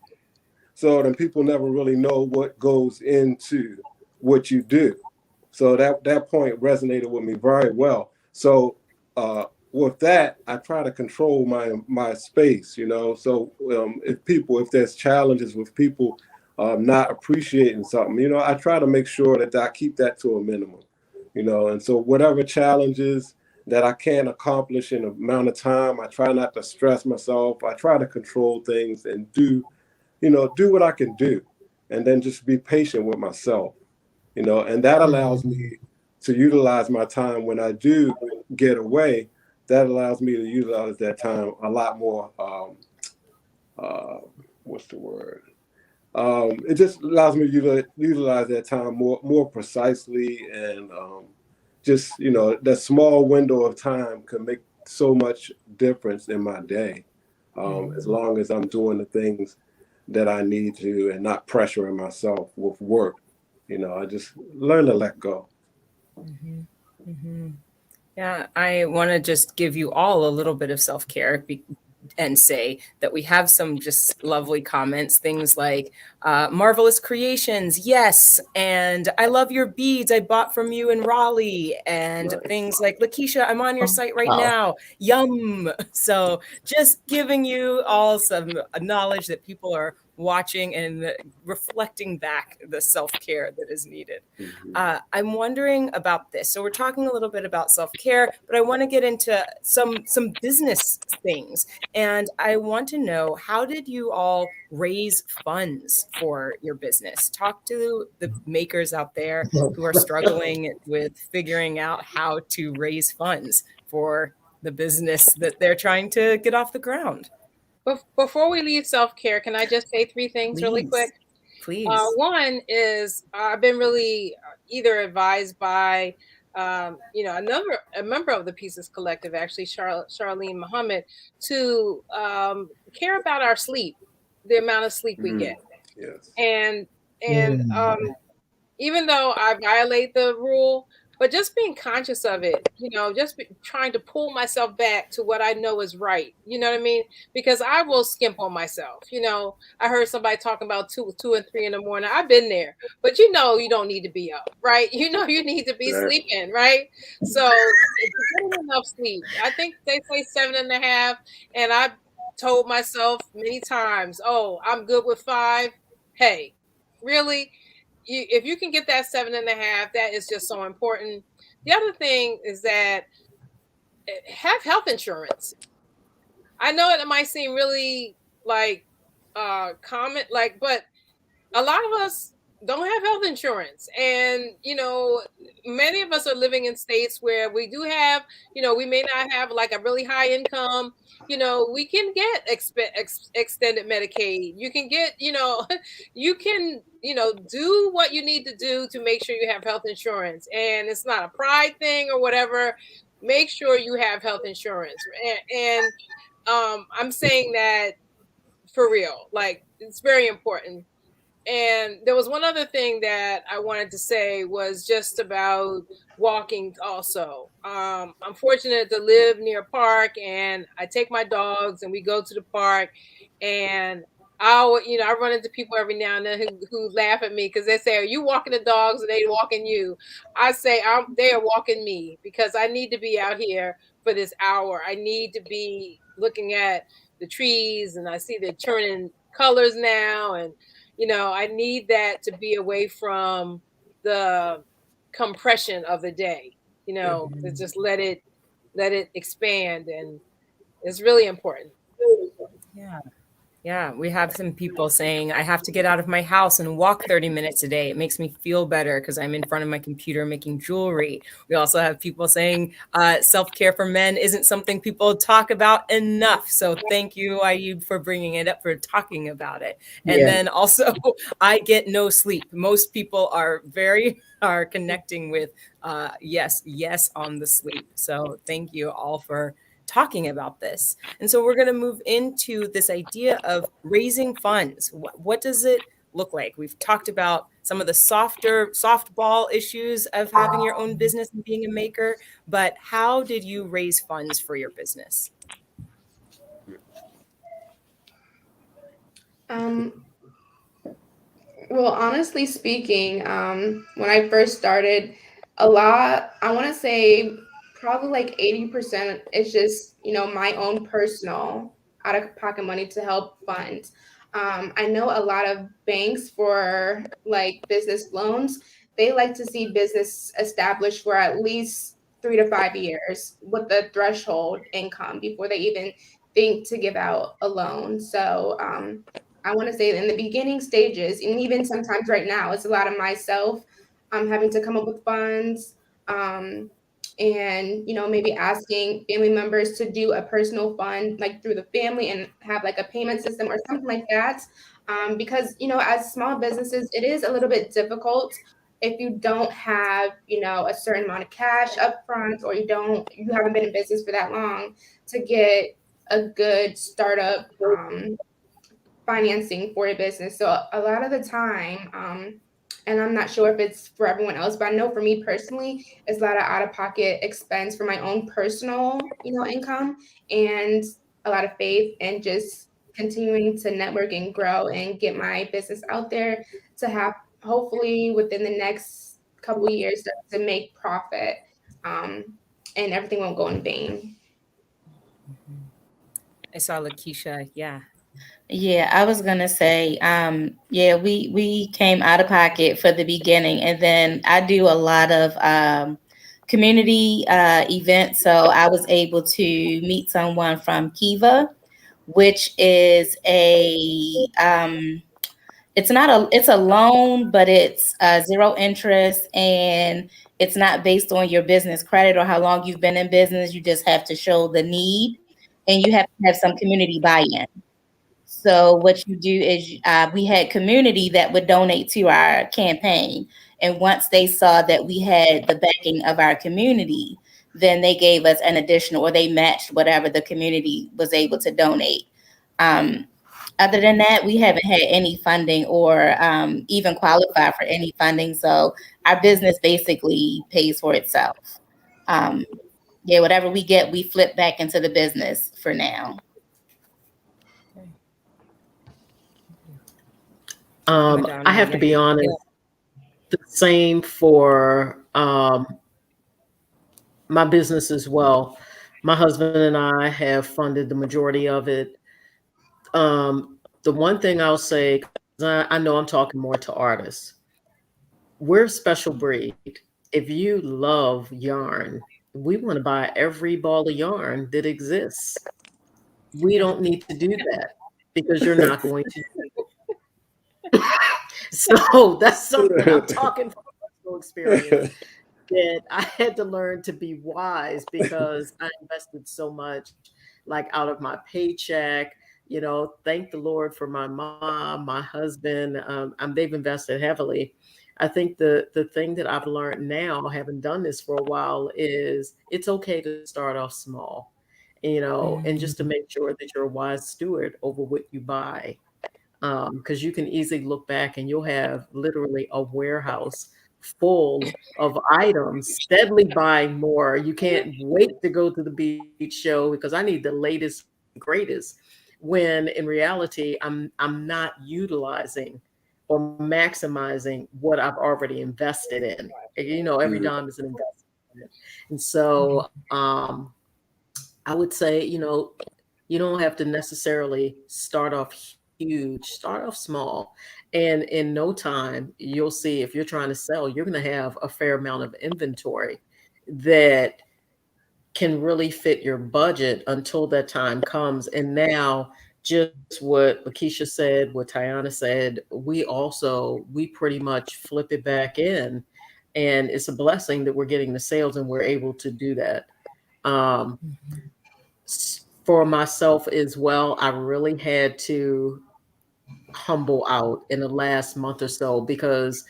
So then people never really know what goes into what you do. So that point resonated with me very well. So with that, I try to control my space, So if there's challenges with people not appreciating something, I try to make sure that I keep that to a minimum, And so whatever challenges that I can't accomplish in an amount of time, I try not to stress myself. I try to control things and do what I can do, and then just be patient with myself, and that allows me to utilize my time when I do get away. That allows me to utilize that time a lot more. What's the word? It just allows me to utilize that time more precisely, and just that small window of time can make so much difference in my day, as long as I'm doing the things that I need to and not pressuring myself with work. I just learn to let go. Yeah, I want to just give you all a little bit of self-care and say that we have some just lovely comments, things like marvelous creations, yes, and I love your beads I bought from you in Raleigh, and things like Lakeisha, I'm on your site right now, yum. So just giving you all some knowledge that people are watching and reflecting back the self-care that is needed. I'm wondering about this. So we're talking a little bit about self-care, but I want to get into some business things. And I want to know, how did you all raise funds for your business? Talk to the makers out there who are struggling with figuring out how to raise funds for the business that they're trying to get off the ground. Before we leave self-care, can I just say three things really quick? Please. One is I've been really either advised by a member of the Pieces Collective, actually Charlene Muhammad, to care about our sleep, the amount of sleep we get. Yes. And even though I violate the rule, but just being conscious of it, trying to pull myself back to what I know is right. You know what I mean? Because I will skimp on myself. I heard somebody talking about 2 and 3 in the morning. I've been there, but you don't need to be up, right? You need to be sleeping, right? So getting enough sleep. I think they say 7.5, and I've told myself many times, oh, I'm good with 5. Hey, really? If you can get that 7.5, that is just so important. The other thing is that have health insurance. I know it might seem really like common, like, but a lot of us don't have health insurance. And, many of us are living in states where we do have, we may not have like a really high income, we can get extended Medicaid. You can get, you can, do what you need to do to make sure you have health insurance. And it's not a pride thing or whatever. Make sure you have health insurance. And I'm saying that for real, like it's very important. And there was one other thing that I wanted to say was just about walking also. I'm fortunate to live near a park, and I take my dogs and we go to the park, and I run into people every now and then who laugh at me because they say, "Are you walking the dogs or they walking you?" I say, they are walking me because I need to be out here for this hour. I need to be looking at the trees, and I see they're turning colors now, and I need that to be away from the compression of the day, to just let it expand. And it's really important. Yeah. Yeah, we have some people saying I have to get out of my house and walk 30 minutes a day. It makes me feel better because I'm in front of my computer making jewelry. We also have people saying self-care for men isn't something people talk about enough. So thank you, Ayub, for bringing it up, for talking about it. And then also, I get no sleep. Most people are connecting with yes on the sleep. So thank you all for talking about this. And so we're going to move into this idea of raising funds. What does it look like? We've talked about some of the softball issues of having your own business and being a maker, but how did you raise funds for your business? Well, honestly speaking, when I first started, I want to say probably like 80% is just, my own personal out of pocket money to help fund. I know a lot of banks for like business loans, they like to see business established for at least 3 to 5 years with the threshold income before they even think to give out a loan. So, I want to say in the beginning stages, and even sometimes right now, it's a lot of myself having to come up with funds, and maybe asking family members to do a personal fund like through the family and have like a payment system or something like that. Because as small businesses, it is a little bit difficult if you don't have a certain amount of cash up front, or you haven't been in business for that long to get a good startup financing for a business. So a lot of the time, and I'm not sure if it's for everyone else, but I know for me personally, it's a lot of out of pocket expense for my own personal, income, and a lot of faith and just continuing to network and grow and get my business out there to have hopefully within the next couple of years to make profit, and everything won't go in vain. I saw Lakeisha. Yeah. Yeah, I was gonna say, yeah, we came out of pocket for the beginning, and then I do a lot of community events. So I was able to meet someone from Kiva, which is it's a loan, but it's zero interest, and it's not based on your business credit or how long you've been in business. You just have to show the need, and you have to have some community buy-in. So what you do is we had community that would donate to our campaign. And once they saw that we had the backing of our community, then they gave us an additional, or they matched whatever the community was able to donate. Other than that, we haven't had any funding or even qualify for any funding. So our business basically pays for itself. Yeah, whatever we get, we flip back into the business for now. Madonna, I have to be honest, the same for my business as well. My husband and I have funded the majority of it. The one thing I'll say, 'cause I know I'm talking more to artists, we're a special breed. If you love yarn, we want to buy every ball of yarn that exists. We don't need to do that because you're not going to. So that's something I'm talking from personal experience, that I had to learn to be wise because I invested so much, like out of my paycheck. Thank the Lord for my mom, my husband. They've invested heavily. I think the thing that I've learned now, having done this for a while, is it's okay to start off small, and just to make sure that you're a wise steward over what you buy. Because you can easily look back and you'll have literally a warehouse full of items, steadily buying more. You can't wait to go to the beach show because I need the latest, greatest. When in reality, I'm not utilizing or maximizing what I've already invested in. Every dime is an investment. And so I would say, you don't have to necessarily start off huge, start off small. And in no time, you'll see, if you're trying to sell, you're going to have a fair amount of inventory that can really fit your budget until that time comes. And now, just what Lakeisha said, what Tayana said, we pretty much flip it back in. And it's a blessing that we're getting the sales and we're able to do that. Um, for myself as well, I really had to humble out in the last month or so because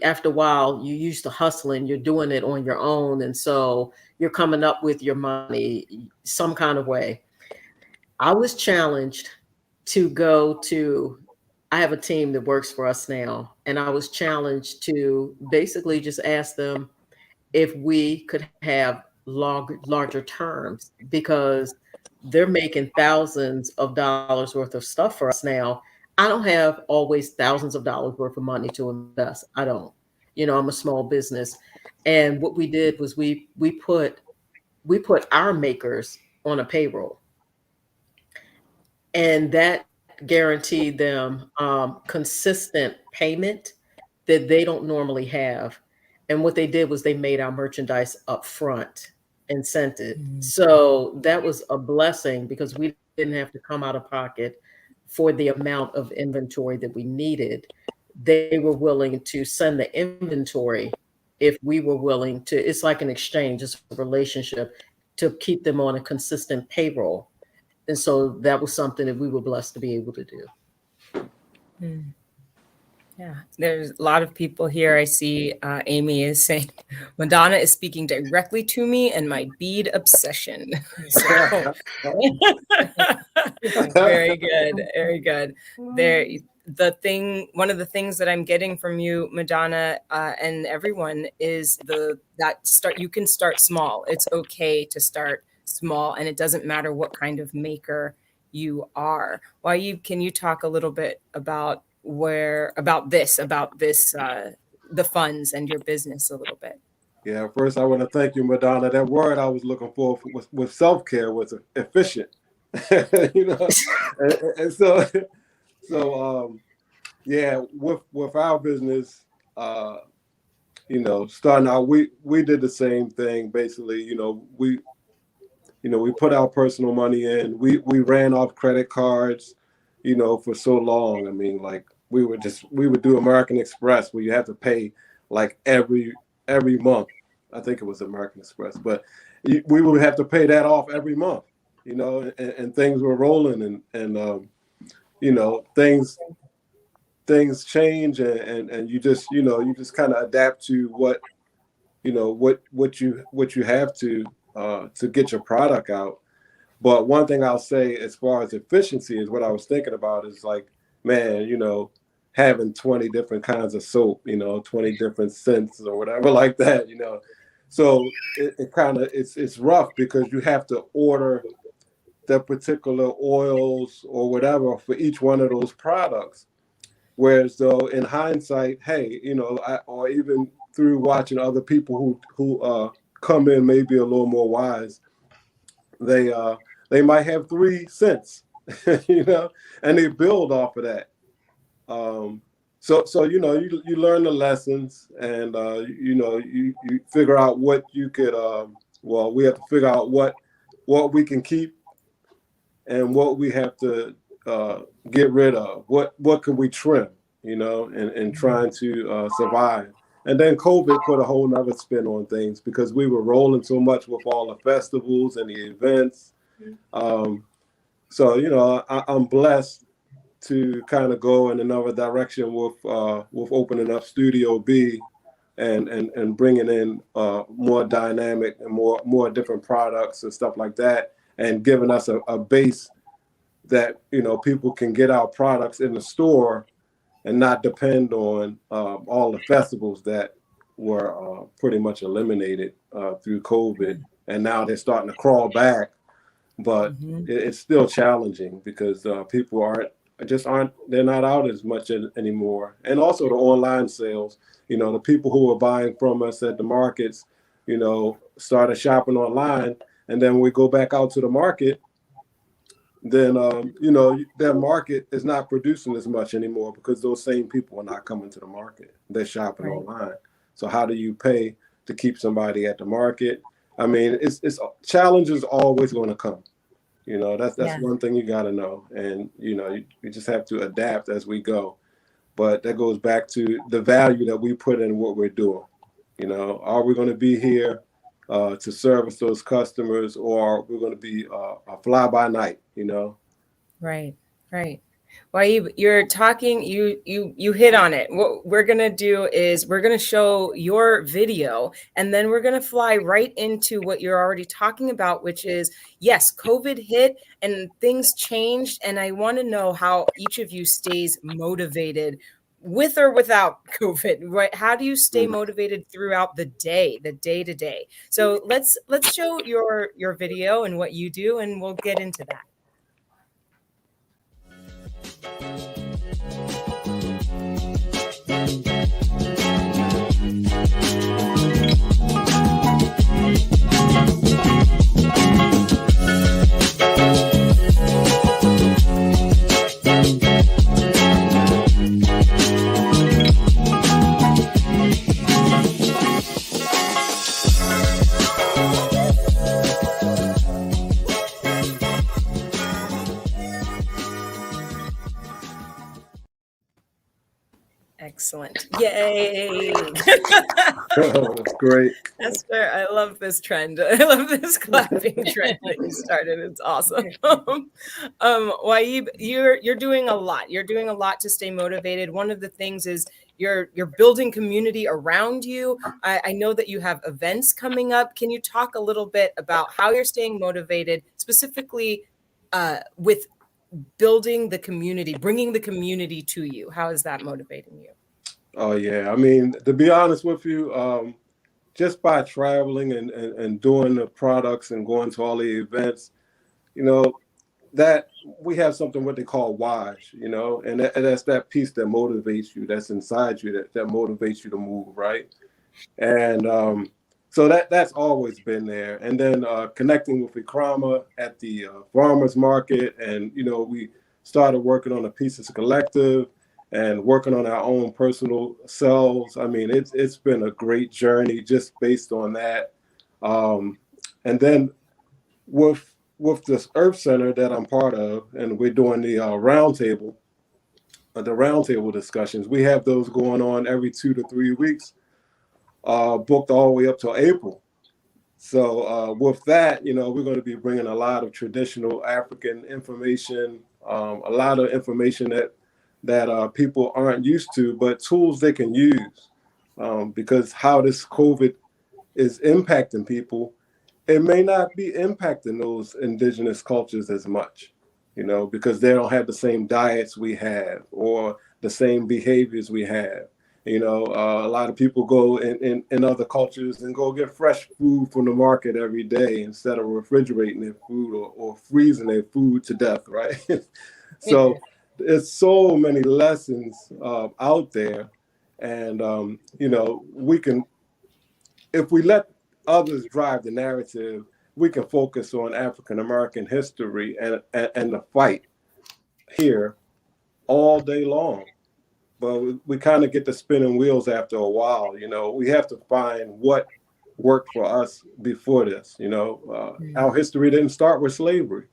after a while you used to hustling, you're doing it on your own, and so you're coming up with your money some kind of way. I was challenged to go to I have a team that works for us now, and I was challenged to basically just ask them if we could have larger terms, because they're making thousands of dollars worth of stuff for us now. I don't have always thousands of dollars worth of money to invest. I don't. I'm a small business. And what we did was we put our makers on a payroll, and that guaranteed them consistent payment that they don't normally have. And what they did was they made our merchandise up front and sent it. So that was a blessing because we didn't have to come out of pocket for the amount of inventory that we needed. They were willing to send the inventory if we were willing to. It's like an exchange, it's a relationship, to keep them on a consistent payroll. And so that was something that we were blessed to be able to do. Yeah, there's a lot of people here. I see Amy is saying, Madonna is speaking directly to me and my bead obsession. So, very good, very good. One of the things that I'm getting from you, Madonna, and everyone is you can start small. It's okay to start small, and it doesn't matter what kind of maker you are. Can you talk a little bit about the funds and your business a little bit? Yeah, first I want to thank you, Madonna. That word I was looking for with self-care was efficient. And so yeah, with our business, starting out, we did the same thing basically. We put our personal money in. We ran off credit cards, for so long. I mean, like we would do American Express where you have to pay like every month. I think it was American Express, but we would have to pay that off every month, and things were rolling and things change and you just kind of adapt to what you have to get your product out. But one thing I'll say as far as efficiency is what I was thinking about is like, man, having 20 different kinds of soap, 20 different scents or whatever like that, So it kind of, it's rough because you have to order the particular oils or whatever for each one of those products. Whereas though in hindsight, hey, or even through watching other people who come in maybe a little more wise, they might have 3 cents, and they build off of that. so you learn the lessons, and you figure out what you could. Well, we have to figure out what we can keep and what we have to get rid of. What can we trim? And trying to survive. And then COVID put a whole nother spin on things because we were rolling so much with all the festivals and the events. So I'm blessed to kind of go in another direction with opening up Studio B and bringing in more dynamic and more different products and stuff like that, and giving us a base that people can get our products in the store and not depend on all the festivals that were pretty much eliminated through COVID. And now they're starting to crawl back, but it's still challenging because people they're not out as much anymore. And also the online sales, the people who are buying from us at the markets, started shopping online. And then when we go back out to the market, then their market is not producing as much anymore because those same people are not coming to the market. They're shopping online. So how do you pay to keep somebody at the market? I mean, it's challenges always going to come. That's one thing you got to know, and you just have to adapt as we go. But that goes back to the value that we put in what we're doing. Are we going to be here to service those customers, or we're going to be a fly by night? Right. Waib, you're talking, you hit on it. What we're going to do is we're going to show your video, and then we're going to fly right into what you're already talking about, which is, yes, COVID hit and things changed. And I want to know how each of you stays motivated with or without COVID, right? How do you stay motivated throughout the day to day? So let's show your video and what you do, and we'll get into that. Excellent. Yay. That's great. Esther, I love this trend. I love this clapping trend that you started. It's awesome. Waib, you're doing a lot. You're doing a lot to stay motivated. One of the things is you're building community around you. I know that you have events coming up. Can you talk a little bit about how you're staying motivated, specifically with building the community, bringing the community to you? How is that motivating you? Oh, yeah. I mean, to be honest with you, just by traveling and doing the products and going to all the events, that we have something what they call wise, and that's that piece that motivates you, that's inside you, that motivates you to move, right? And so that's always been there. And then connecting with Ikrama at the farmers market, and we started working on a Pieces Collective and working on our own personal selves. I mean, it's been a great journey just based on that. And then with this Earth Center that I'm part of, and we're doing the roundtable discussions. We have those going on every 2 to 3 weeks, booked all the way up till April. So with that, we're going to be bringing a lot of traditional African information, a lot of information that people aren't used to, but tools they can use, because how this COVID is impacting people, it may not be impacting those indigenous cultures as much, because they don't have the same diets we have or the same behaviors we have. A lot of people go in other cultures and go get fresh food from the market every day instead of refrigerating their food or freezing their food to death, right? So there's so many lessons out there. And, we can, if we let others drive the narrative, we can focus on African-American history and the fight here all day long. but we kind of get to spinning wheels after a while. We have to find what worked for us before this. Our history didn't start with slavery,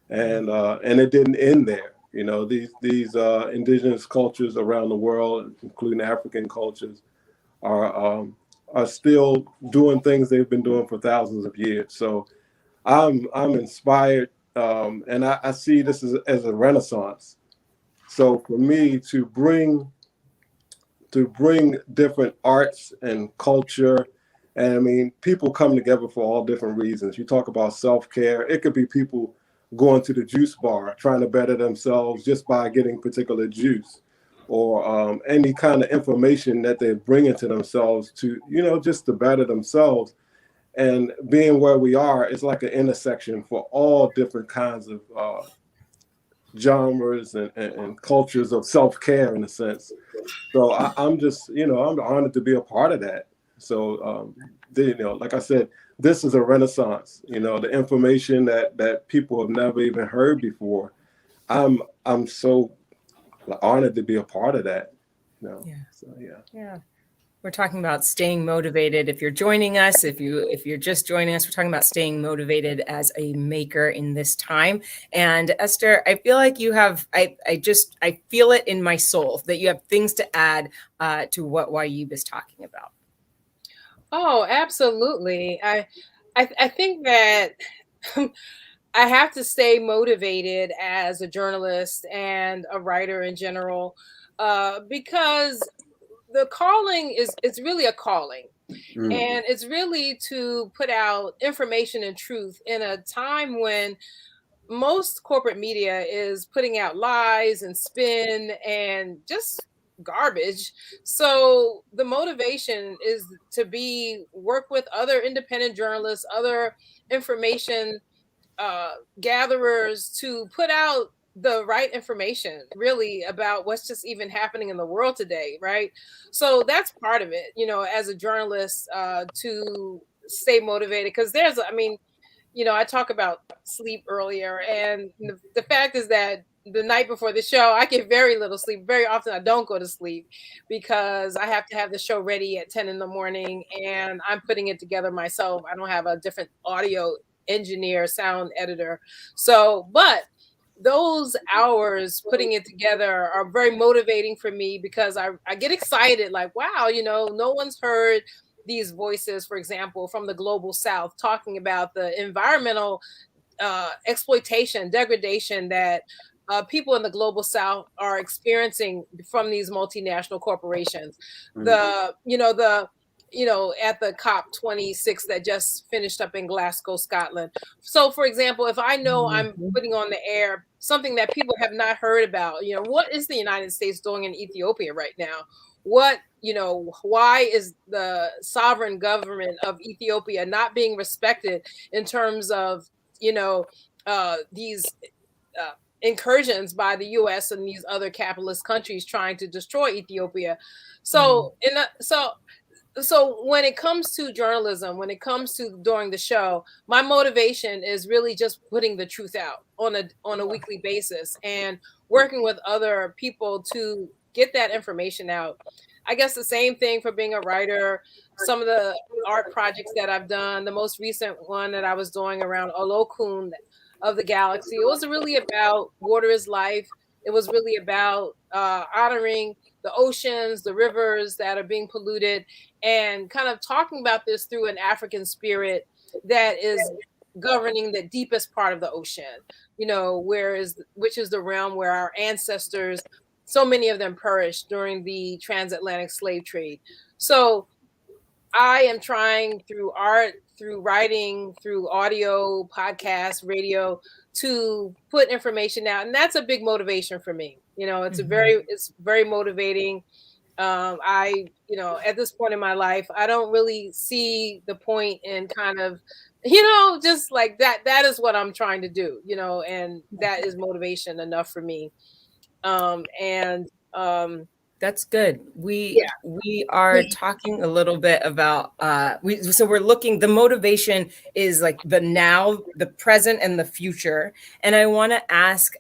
and it didn't end there. These indigenous cultures around the world, including African cultures, are still doing things they've been doing for thousands of years. So I'm inspired, and I see this as a renaissance. So for me to bring different arts and culture, and I mean, people come together for all different reasons. You talk about self-care. It could be people going to the juice bar, trying to better themselves just by getting particular juice, or any kind of information that they're bringing to themselves to, just to better themselves. And being where we are, it's like an intersection for all different kinds of genres and cultures of self-care, in a sense. So I'm just, I'm honored to be a part of that. So, like I said, this is a renaissance. The information that people have never even heard before. I'm so honored to be a part of that. Yeah. So, yeah. Yeah. We're talking about staying motivated. If you're joining us, if you're just joining us, we're talking about staying motivated as a maker in this time. And Esther, I feel like you have, I feel it in my soul that you have things to add to what Waipahu is talking about. Oh, absolutely. I think that I have to stay motivated as a journalist and a writer in general, because the calling it's really a calling. And it's really to put out information and truth in a time when most corporate media is putting out lies and spin and just garbage. So the motivation is to work with other independent journalists, other information gatherers, to put out the right information really about what's just even happening in the world today, right? So that's part of it, as a journalist, to stay motivated, because I talk about sleep earlier, and the fact is that the night before the show, I get very little sleep. Very often I don't go to sleep because I have to have the show ready at 10 in the morning, and I'm putting it together myself. I don't have a different audio engineer, sound editor. So, but those hours putting it together are very motivating for me, because I get excited, like, wow, no one's heard these voices, for example, from the global South, talking about the environmental exploitation, degradation that people in the global South are experiencing from these multinational corporations. At the COP26 that just finished up in Glasgow, Scotland. So, for example, if I know I'm putting on the air something that people have not heard about, what is the United States doing in Ethiopia right now? Why is the sovereign government of Ethiopia not being respected in terms of, these incursions by the U.S. and these other capitalist countries trying to destroy Ethiopia? So, so when it comes to journalism, when it comes to doing the show, my motivation is really just putting the truth out on a weekly basis and working with other people to get that information out. I guess the same thing for being a writer. Some of the art projects that I've done, the most recent one that I was doing around Olokun of the galaxy, it was really about water is life. It was really about honoring the oceans, the rivers that are being polluted, and kind of talking about this through an African spirit that is governing the deepest part of the ocean, which is the realm where our ancestors, so many of them perished during the transatlantic slave trade. So I am trying, through art, through writing, through audio, podcast, radio, to put information out. And that's a big motivation for me. It's very motivating. At this point in my life, I don't really see the point in kind of, just like that is what I'm trying to do, and that is motivation enough for me. That's good. We are talking a little bit about so we're looking, the motivation is like the now, the present, and the future. And I want to ask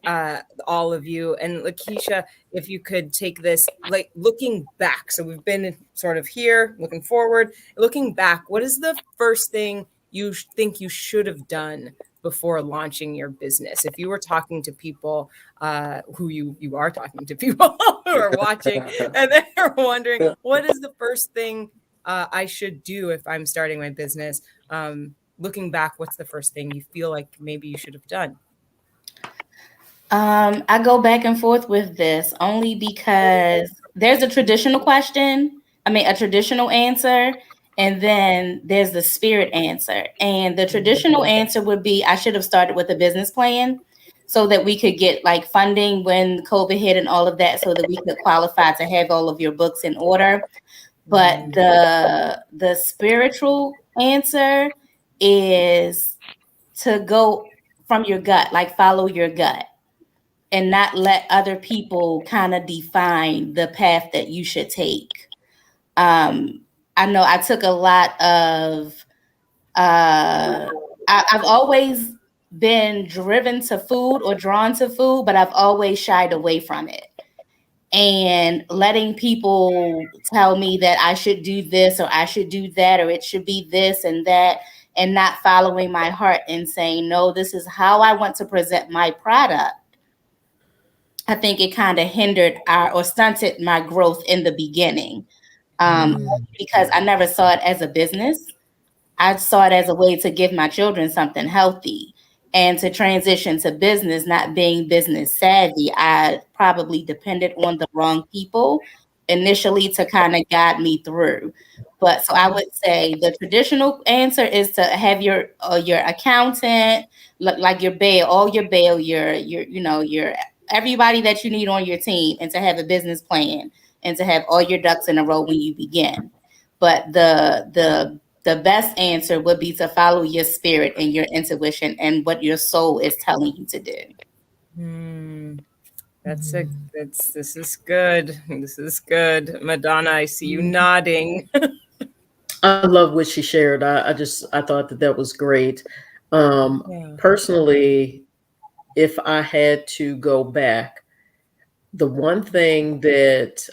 all of you, and Lakeisha, if you could take this, like looking back. So we've been sort of here, looking forward, looking back. What is the first thing you think you should have done before launching your business? If you were talking to people who you are talking to people who are watching, and they're wondering, what is the first thing I should do if I'm starting my business? Looking back, what's the first thing you feel like maybe you should have done? I go back and forth with this only because there's a traditional question. I mean, a traditional answer, and then there's the spirit answer. And the traditional answer would be I should have started with a business plan so that we could get like funding when COVID hit and all of that, so that we could qualify to have all of your books in order. But the spiritual answer is to go from your gut, like follow your gut, and not let other people kind of define the path that you should take. I know I took a lot of, I've always been driven to food or drawn to food, but I've always shied away from it. And letting people tell me that I should do this or I should do that, or it should be this and that, and not following my heart and saying, no, this is how I want to present my product. I think it kind of hindered or stunted my growth in the beginning, because I never saw it as a business. I saw it as a way to give my children something healthy, and to transition to business, not being business savvy. I probably depended on the wrong people initially to kind of guide me through. But so I would say the traditional answer is to have your accountant, like your bail, all your bail, your your everybody that you need on your team, and to have a business plan and to have all your ducks in a row when you begin. But the best answer would be to follow your spirit and your intuition and what your soul is telling you to do. This is good. This is good. Madonna, I see you nodding. I love what she shared. I thought that was great. Personally, if I had to go back, the one thing that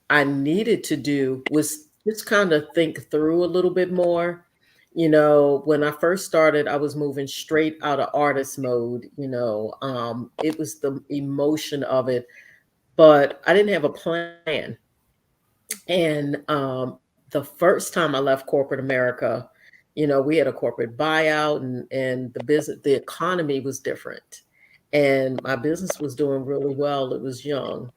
I needed to do was just kind of think through a little bit more. You know, when I first started, I was moving straight out of artist mode. It was the emotion of it, but I didn't have a plan. And the first time I left corporate America, we had a corporate buyout, and the economy was different. And my business was doing really well. It was young.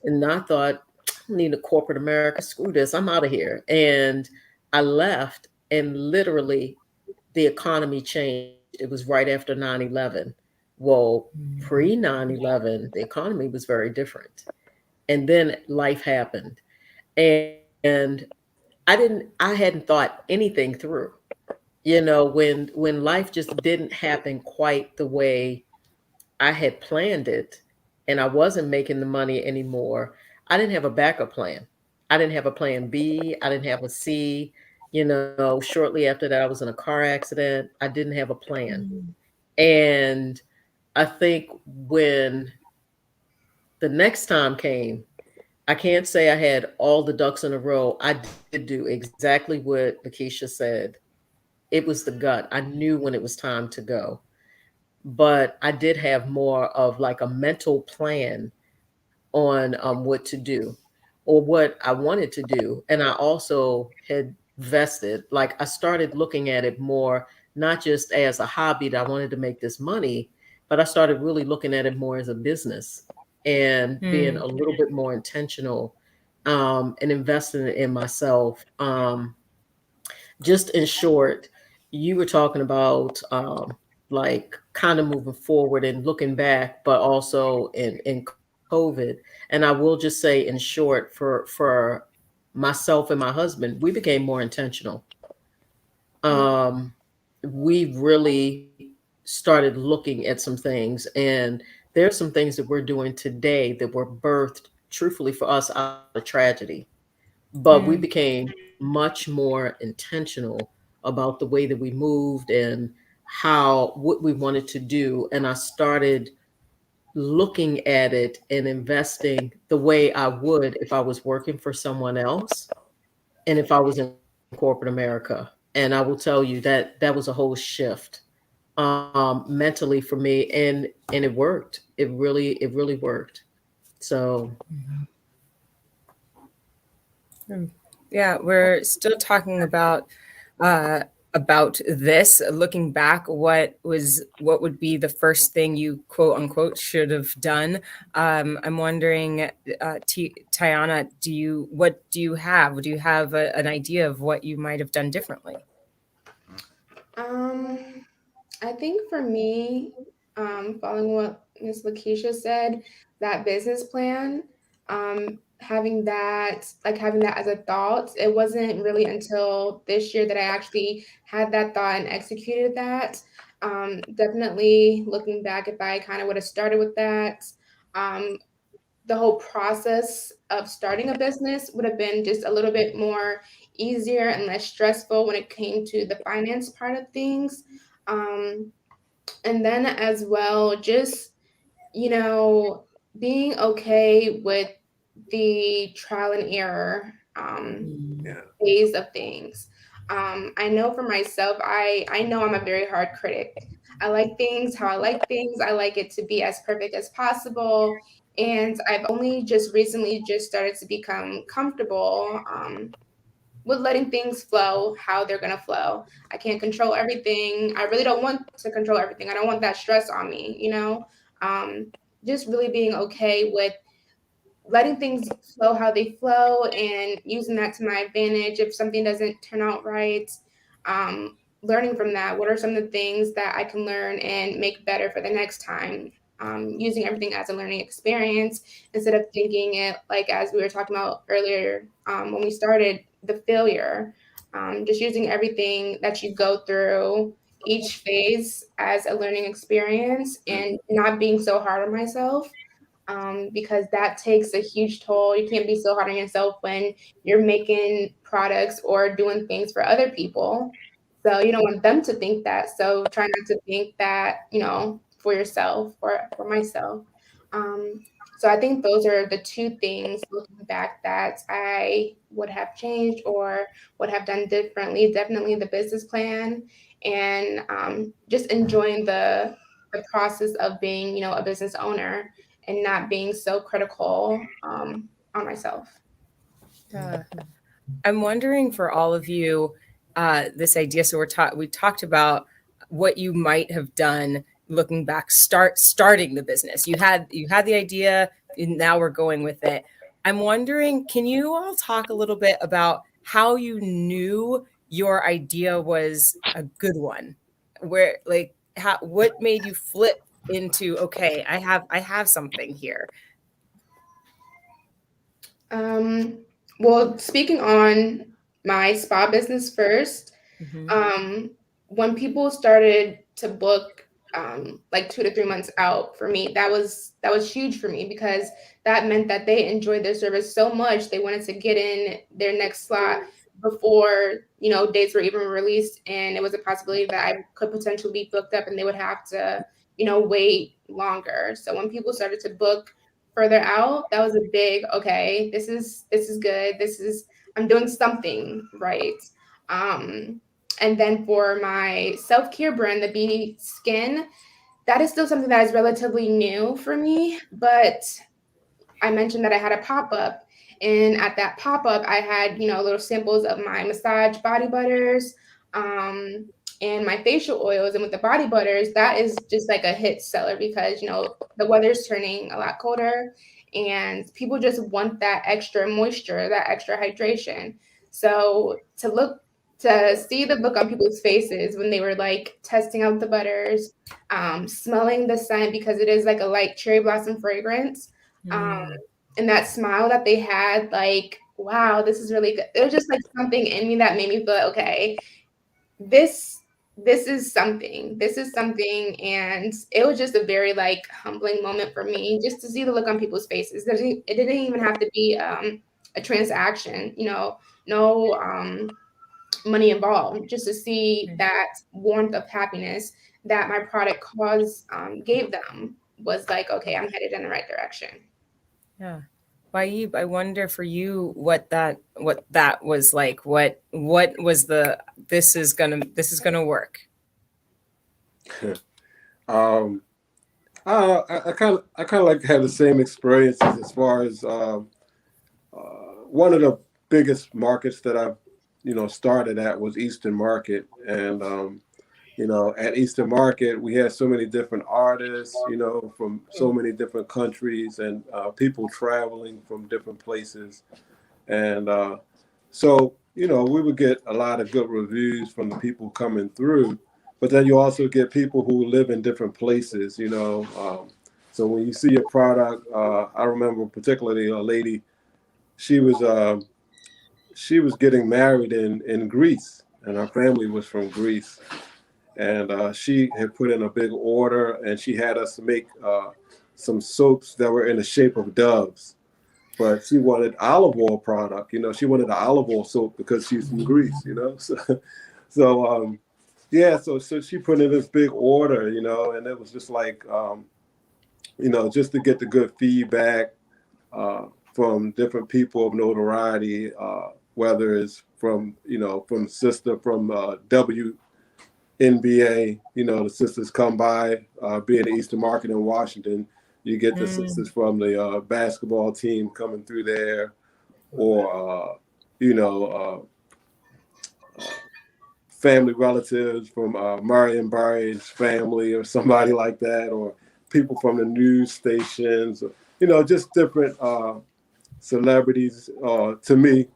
And I thought, I don't need a corporate America. Screw this. I'm out of here. And I left, and literally the economy changed. It was right after 9/11. Well, pre 9/11, the economy was very different. And then life happened. And I hadn't thought anything through. When life just didn't happen quite the way I had planned it, and I wasn't making the money anymore, I didn't have a backup plan. I didn't have a plan B. I didn't have a C. Shortly after that, I was in a car accident. I didn't have a plan. And I think when the next time came, I can't say I had all the ducks in a row. I did do exactly what Lakeisha said. It was the gut. I knew when it was time to go. But I did have more of like a mental plan on what to do or what I wanted to do. And I also had vested, like I started looking at it more, not just as a hobby that I wanted to make this money, but I started really looking at it more as a business and being a little bit more intentional, and investing in myself. Just in short, you were talking about like kind of moving forward and looking back, but also in COVID. And I will just say in short, for myself and my husband, we became more intentional. Um, we really started looking at some things, and there's some things that we're doing today that were birthed truthfully for us, out of tragedy. But we became much more intentional about the way that we moved and what we wanted to do. And I started looking at it and investing the way I would if I was working for someone else and if I was in corporate America. And I will tell you that that was a whole shift mentally for me, and it worked. It really worked. So Yeah, we're still talking about this. Looking back, what would be the first thing you quote unquote should have done? I'm wondering, Tayana, do you have? Do you have an idea of what you might have done differently? I think for me, following what Ms. Lakeisha said, that business plan, having that as a thought, it wasn't really until this year that I actually had that thought and executed that. Definitely looking back, if I kind of would have started with that, um, the whole process of starting a business would have been just a little bit more easier and less stressful when it came to the finance part of things. Um, and then as well, just, you know, being okay with the trial and error Yeah. phase of things. I know for myself, I know I'm a very hard critic. I like things how I like things. I like it to be as perfect as possible. And I've only just recently just started to become comfortable with letting things flow how they're going to flow. I can't control everything. I really don't want to control everything. I don't want that stress on me, you know? Just really being okay with letting things flow how they flow and using that to my advantage if something doesn't turn out right. Learning from that, what are some of the things that I can learn and make better for the next time? Using everything as a learning experience instead of thinking it like, as we were talking about earlier when we started, the failure. Just using everything that you go through each phase as a learning experience and not being so hard on myself, because that takes a huge toll. You can't be so hard on yourself when you're making products or doing things for other people. So you don't want them to think that. So try not to think that, for yourself or for myself. So I think those are the two things looking back that I would have changed or would have done differently. Definitely the business plan and just enjoying the process of being, a business owner and not being so critical on myself. I'm wondering for all of you, this idea. So we talked about what you might have done looking back, starting the business. You had the idea, and now we're going with it. I'm wondering, can you all talk a little bit about how you knew your idea was a good one? Where, like, what made you flip into, okay, I have something here? Well, speaking on my spa business first, when people started to book like 2 to 3 months out for me, that was huge for me because that meant that they enjoyed their service so much they wanted to get in their next slot before dates were even released, and it was a possibility that I could potentially be booked up and they would have to wait longer. So when people started to book further out, that was a big, okay, this is good, I'm doing something right. And then for my self-care brand, the Beauty Skin, that is still something that is relatively new for me. But I mentioned that I had a pop-up. And at that pop-up, I had, little samples of my massage body butters and my facial oils. And with the body butters, that is just like a hit seller because, the weather's turning a lot colder and people just want that extra moisture, that extra hydration. So to see the look on people's faces when they were like testing out the butters, smelling the scent because it is like a light cherry blossom fragrance. And that smile that they had, like, wow, this is really good. It was just like something in me that made me feel like, okay, this this is something. This is something. And it was just a very like humbling moment for me just to see the look on people's faces. It didn't even have to be a transaction, you know, no money involved, just to see that warmth of happiness that my product gave them was like, okay, I'm headed in the right direction. Yeah. Waib, I wonder for you what that was like. What was this is gonna work? um, I kind of like have the same experiences as far as one of the biggest markets that I've started at was Eastern Market, and at Eastern Market we had so many different artists, from so many different countries, and people traveling from different places, and so we would get a lot of good reviews from the people coming through, but then you also get people who live in different places, so when you see a product, I remember particularly a lady, she was getting married in Greece, and her family was from Greece, and she had put in a big order, and she had us make some soaps that were in the shape of doves, but she wanted olive oil product. She wanted the olive oil soap because she's from Greece. So yeah, so she put in this big order, and it was just like just to get the good feedback from different people of notoriety, whether it's from sister from WNBA, the sisters come by, being the Eastern Market in Washington. You get the sisters from the basketball team coming through there, or family relatives from Marion Barry's family or somebody like that, or people from the news stations, or, just different celebrities, to me,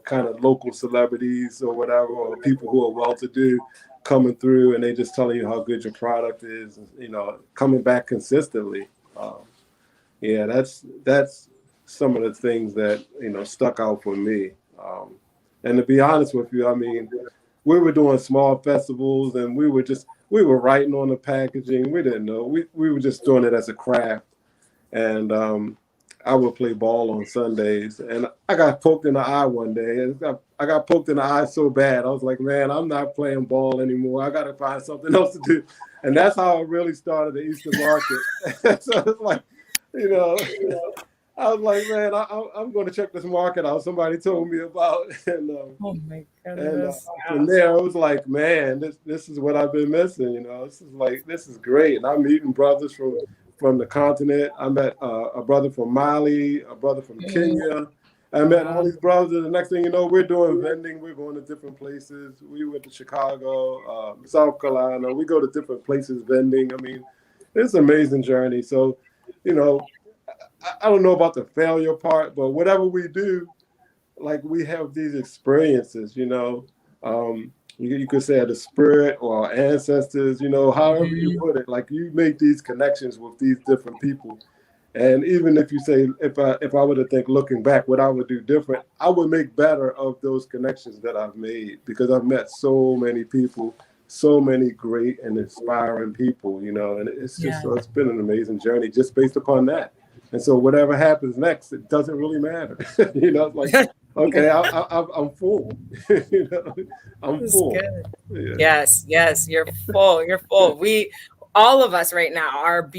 kind of local celebrities or whatever, or people who are well-to-do coming through, and they just telling you how good your product is, coming back consistently. Yeah, that's some of the things that stuck out for me. And to be honest with you, I mean, we were doing small festivals, and we were writing on the packaging. We didn't know. We were just doing it as a craft. And I would play ball on Sundays, and I got poked in the eye one day. And I got poked in the eye so bad, I was like, man, I'm not playing ball anymore. I got to find something else to do. And that's how I really started the Eastern Market. So it's like, I was like, man, I'm going to check this market out. Somebody told me about, and Oh my and goodness. from there, it was like, man, this is what I've been missing. This is great. And I'm meeting brothers from the continent. I met a brother from Mali, a brother from Kenya. I met all these brothers. The next thing you know, we're doing vending. We're going to different places. We went to Chicago, South Carolina. We go to different places vending. I mean, it's an amazing journey. So, I don't know about the failure part, but whatever we do, like, we have these experiences, you could say the spirit or our ancestors, however you put it, like, you make these connections with these different people. And even if you say, if I were to think looking back, what I would do different, I would make better of those connections that I've made, because I've met so many people, so many great and inspiring people, and it's just, so it's been an amazing journey just based upon that. And so whatever happens next, it doesn't really matter. It's like, okay, I'm full. I'm full. Good. Yeah. Yes, you're full. You're full. All of us right now are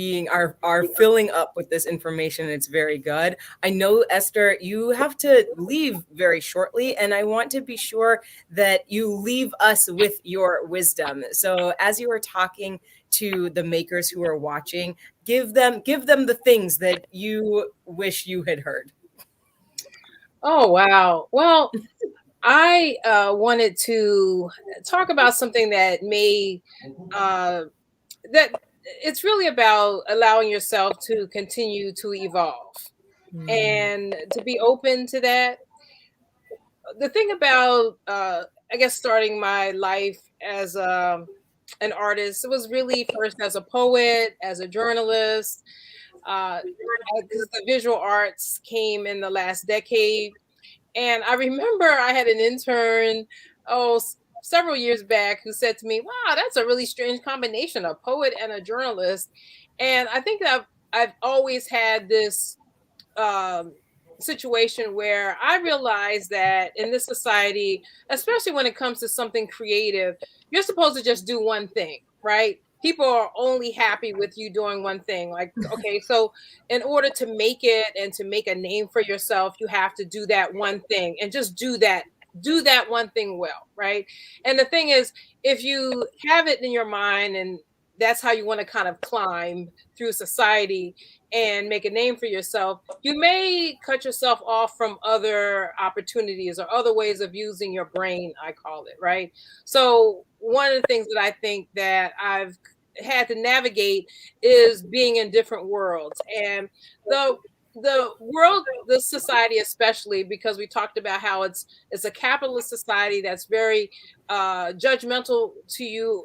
filling up with this information. It's very good. I know, Esther, you have to leave very shortly, and I want to be sure that you leave us with your wisdom. So as you are talking to the makers who are watching, give them the things that you wish you had heard. Oh, wow. Well, I wanted to talk about something that that it's really about allowing yourself to continue to evolve and to be open to that. The thing about, I guess, starting my life as an artist, it was really first as a poet, as a journalist, because the visual arts came in the last decade. And I remember I had an intern, several years back who said to me, "Wow, that's a really strange combination, a poet and a journalist." And I think that I've always had this um, situation where I realize that in this society, especially when it comes to something creative, you're supposed to just do one thing, right? People are only happy with you doing one thing. Like, okay, so in order to make it and to make a name for yourself, you have to do that one thing and just do that one thing well, right? And the thing is, if you have it in your mind and that's how you want to kind of climb through society and make a name for yourself, you may cut yourself off from other opportunities or other ways of using your brain, I call it, right? So one of the things that I think that I've had to navigate is being in different worlds. And the the world, the society especially, because we talked about how it's a capitalist society that's very judgmental to you,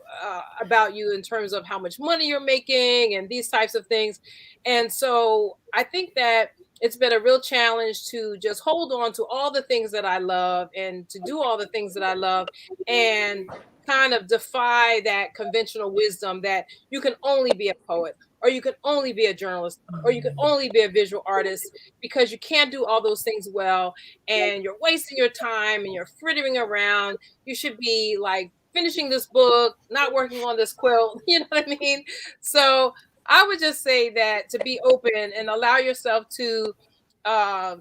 about you in terms of how much money you're making and these types of things. And so I think that it's been a real challenge to just hold on to all the things that I love and to do all the things that I love and kind of defy that conventional wisdom that you can only be a poet or you can only be a journalist or you can only be a visual artist, because you can't do all those things well and you're wasting your time and you're frittering around. You should be like finishing this book, not working on this quilt. You know what I mean? So I would just say that to be open and allow yourself to uh,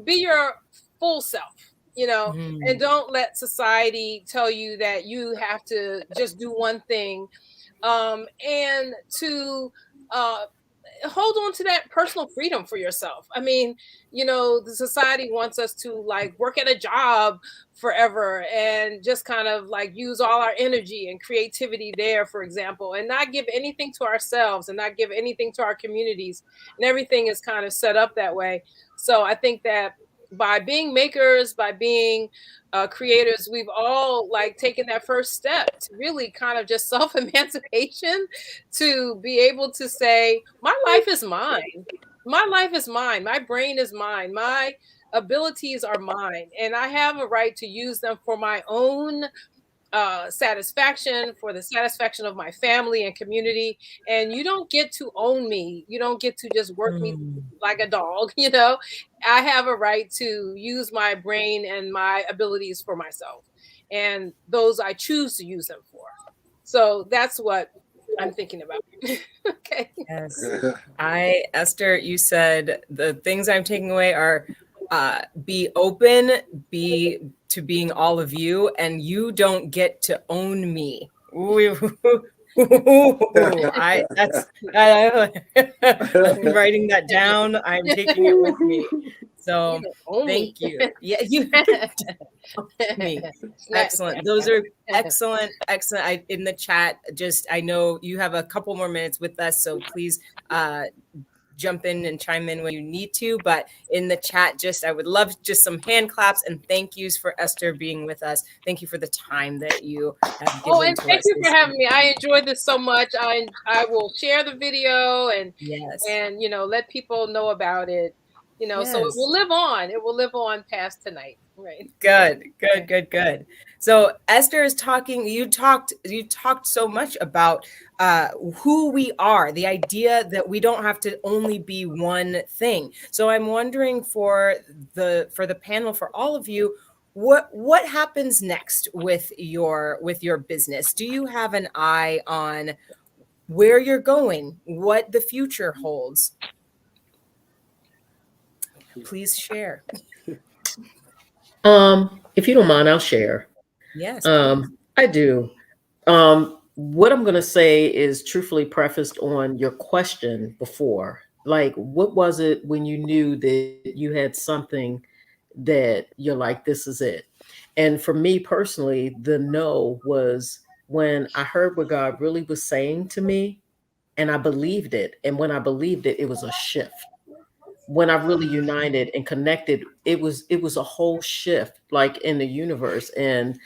be your full self, and don't let society tell you that you have to just do one thing, and to uh, hold on to that personal freedom for yourself. I mean, the society wants us to like work at a job forever and just kind of like use all our energy and creativity there, for example, and not give anything to ourselves and not give anything to our communities. And everything is kind of set up that way. So I think that by being makers, by being creators, we've all like taken that first step to really kind of just self-emancipation, to be able to say, my life is mine. My life is mine. My brain is mine. My abilities are mine. And I have a right to use them for my own satisfaction, for the satisfaction of my family and community. And you don't get to own me. You don't get to just work me like a dog. I have a right to use my brain and my abilities for myself. And those I choose to use them for. So that's what I'm thinking about. Okay. Yes. Esther, you said the things I'm taking away are be open, be to being all of you, and you don't get to own me. I'm writing that down. I'm taking it with me. So thank you. Yeah, you me. Excellent. Those are excellent. In the chat, I know you have a couple more minutes with us, so please jump in and chime in when you need to. But in the chat, I would love just some hand claps and thank yous for Esther being with us. Thank you for the time that you have given and to thank us you for having me. I enjoyed this so much. I will share the video and let people know about it. So it will live on. It will live on past tonight. Right. Good. So Esther is talking. You talked so much about who we are, the idea that we don't have to only be one thing. So I'm wondering for the panel, for all of you, what happens next with your business? Do you have an eye on where you're going, what the future holds? Please share. If you don't mind, I'll share. Yes. I do. What I'm going to say is truthfully prefaced on your question before. Like, what was it when you knew that you had something that you're like, this is it? And for me personally, the no was when I heard what God really was saying to me and I believed it. And when I believed it, it was a shift. When I really united and connected, it was a whole shift, like in the universe. And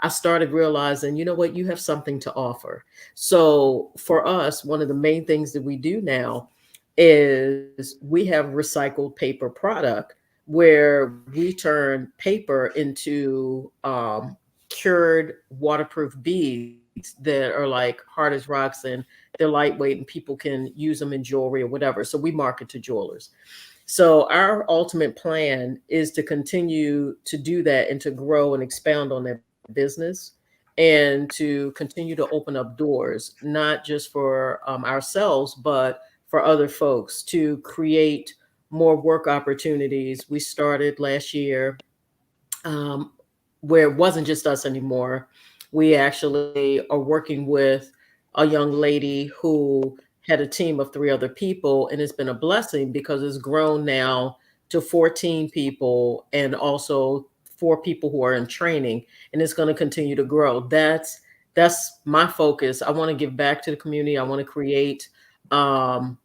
I started realizing, you know what, you have something to offer. So for us, one of the main things that we do now is we have recycled paper product where we turn paper into cured waterproof beads that are like hard as rocks, and they're lightweight and people can use them in jewelry or whatever. So we market to jewelers. So our ultimate plan is to continue to do that and to grow and expound on that business, and to continue to open up doors, not just for ourselves, but for other folks, to create more work opportunities. We started last year um, where it wasn't just us anymore. We actually are working with a young lady who had a team of 3 other people, and it's been a blessing because it's grown now to 14 people and also 4 people who are in training, and it's going to continue to grow. That's my focus. I want to give back to the community. I want to create um,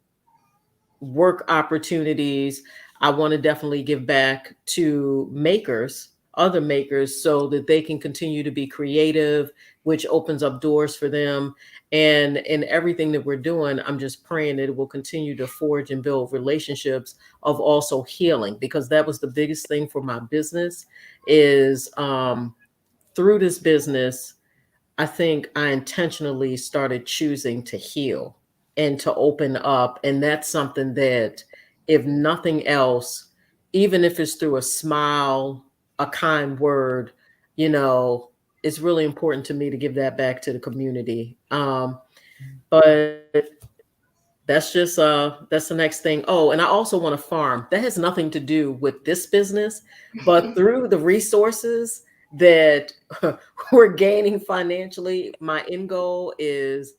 work opportunities. I want to definitely give back to makers, other makers, so that they can continue to be creative, which opens up doors for them. And in everything that we're doing, I'm just praying that it will continue to forge and build relationships of also healing, because that was the biggest thing for my business is through this business, I think I intentionally started choosing to heal and to open up. And that's something that, if nothing else, even if it's through a smile, a kind word, you know, it's really important to me to give that back to the community. But that's the next thing. Oh, and I also want to farm. That has nothing to do with this business, but through the resources that we're gaining financially, my end goal is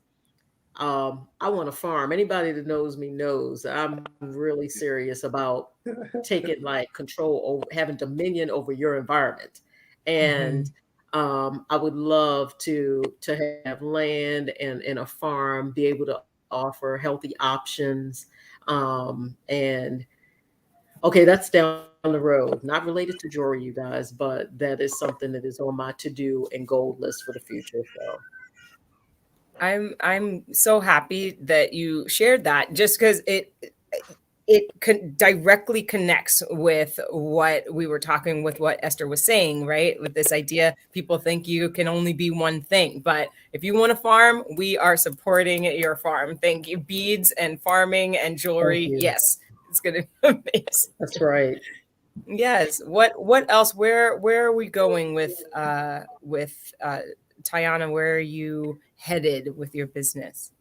I want to farm. Anybody that knows me knows I'm really serious about taking like control over, having dominion over your environment. And I would love to have land and a farm, be able to offer healthy options. And okay, that's down the road, not related to jewelry, you guys, but that is something that is on my to-do and goal list for the future. So I'm so happy that you shared that, just because it directly connects with what we were talking with, what Esther was saying, right? With this idea, people think you can only be one thing, but if you want to farm, we are supporting your farm. Thank you. Beads and farming and jewelry. Yes, it's going to be amazing. That's right. Yes. What else? Where are we going with Tayana? Where are you headed with your business?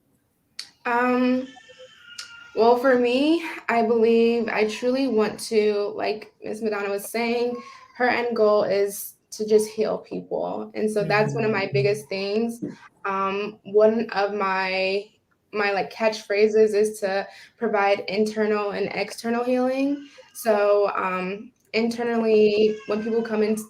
Well, for me, I believe I truly want to, like Ms. Madonna was saying, her end goal is to just heal people. And so that's one of my biggest things. One of my like catchphrases is to provide internal and external healing. So internally, when people come into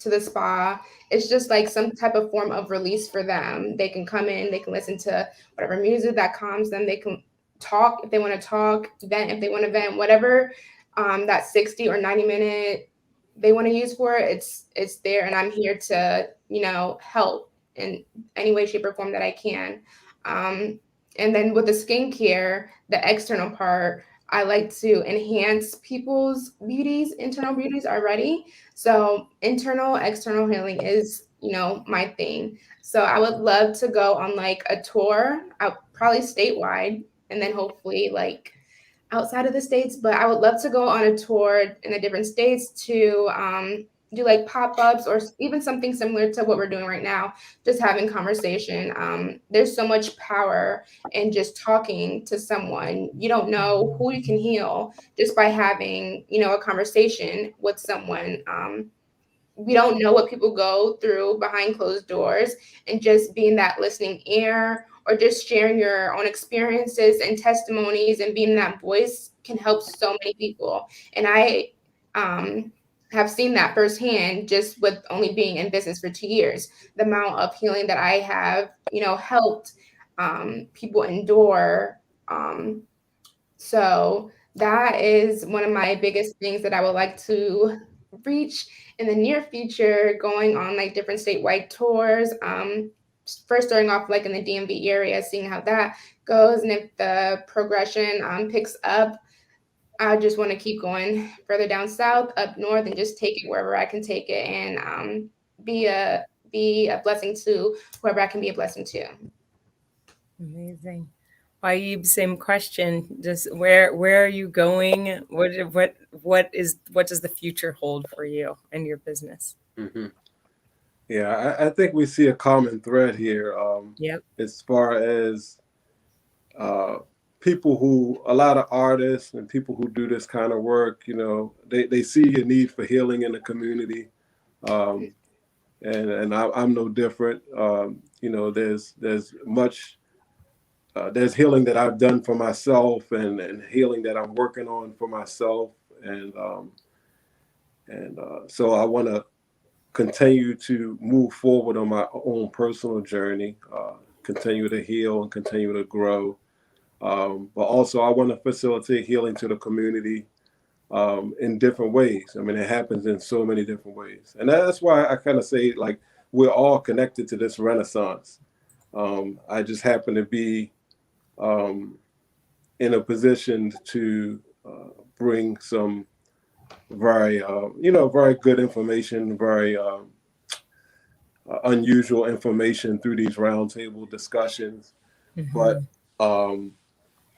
the spa, it's just like some type of form of release for them. They can come in, they can listen to whatever music that calms them, they can talk if they want to talk, vent if they want to vent, whatever that 60 or 90 minute they want to use for it, it's there, and I'm here to, you know, help in any way, shape, or form that I can. And then with the skincare, the external part, I like to enhance people's beauties, internal beauties already. So internal, external healing is, you know, my thing. So I would love to go on like a tour, probably statewide, and then hopefully like outside of the states. But I would love to go on a tour in the different states to do like pop-ups or even something similar to what we're doing right now, just having conversation. There's so much power in just talking to someone. You don't know who you can heal just by having, you know, a conversation with someone. We don't know what people go through behind closed doors, and just being that listening ear or just sharing your own experiences and testimonies and being that voice can help so many people. And I have seen that firsthand just with only being in business for 2 years, the amount of healing that I have, you know, helped people endure. So that is one of my biggest things that I would like to reach in the near future, going on like different statewide tours. First starting off like in the DMV area, seeing how that goes. And if the progression picks up, I just want to keep going further down south, up north, and just take it wherever I can take it, and be a be a blessing to whoever I can be a blessing to. Amazing. Wahib, same question. Just where are you going? What does the future hold for you and your business? Mm-hmm. Yeah, I think we see a common thread here. Yep. As far as people who, a lot of artists and people who do this kind of work, you know, they see a need for healing in the community. And I'm no different. You know, there's much, there's healing that I've done for myself and healing that I'm working on for myself. And so I want to continue to move forward on my own personal journey, continue to heal and continue to grow. But also I want to facilitate healing to the community in different ways. I mean, it happens in so many different ways. And that's why I kind of say, like, we're all connected to this renaissance. I just happen to be in a position to bring some very, very good information, very unusual information through these roundtable discussions. Mm-hmm. But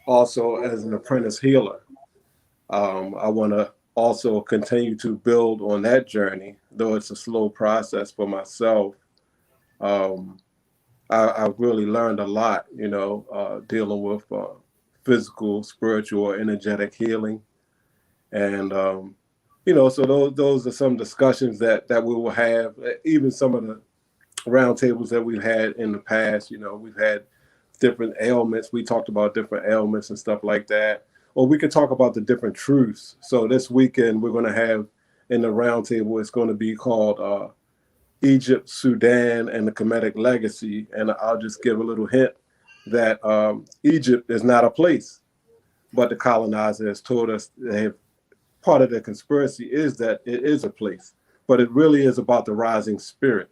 also as an apprentice healer, I want to also continue to build on that journey, though it's a slow process for myself. I've really learned a lot, you know, dealing with physical, spiritual, energetic healing. And, you know, so those are some discussions that we will have, even some of the roundtables that we've had in the past. You know, we've had different ailments. We talked about different ailments and stuff like that. Or we could talk about the different truths. So this weekend, we're going to have in the roundtable, it's going to be called Egypt, Sudan, and the Kemetic Legacy. And I'll just give a little hint that Egypt is not a place, but the colonizer has told us part of the conspiracy is that it is a place, but it really is about the rising spirit.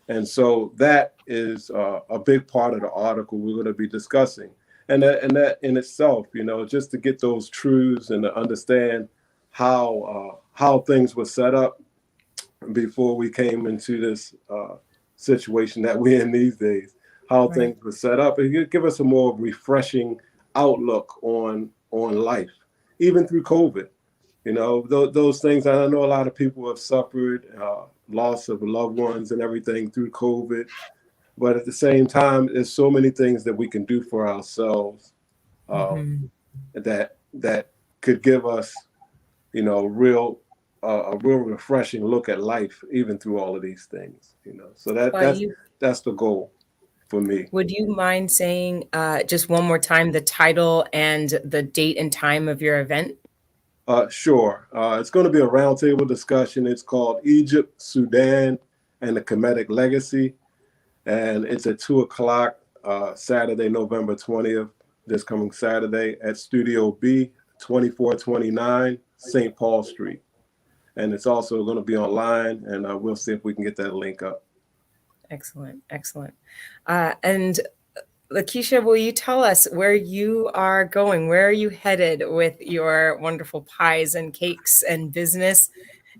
And so that is a big part of the article we're going to be discussing. And that in itself, you know, just to get those truths and to understand how things were set up before we came into this situation that we're in these days, how things were set up, and give us a more refreshing outlook on life, even through COVID. You know, those things. I know a lot of people have suffered loss of loved ones and everything through COVID. But at the same time, there's so many things that we can do for ourselves that could give us, you know, a real refreshing look at life, even through all of these things. You know, so that's the goal for me. Would you mind saying just one more time the title and the date and time of your event? Sure. It's going to be a roundtable discussion. It's called Egypt, Sudan, and the Kemetic Legacy. And it's at 2:00 Saturday, November 20th, this coming Saturday at Studio B, 2429 St. Paul Street. And it's also going to be online, and we'll see if we can get that link up. Excellent. And Lakeisha, will you tell us where you are going? Where are you headed with your wonderful pies and cakes and business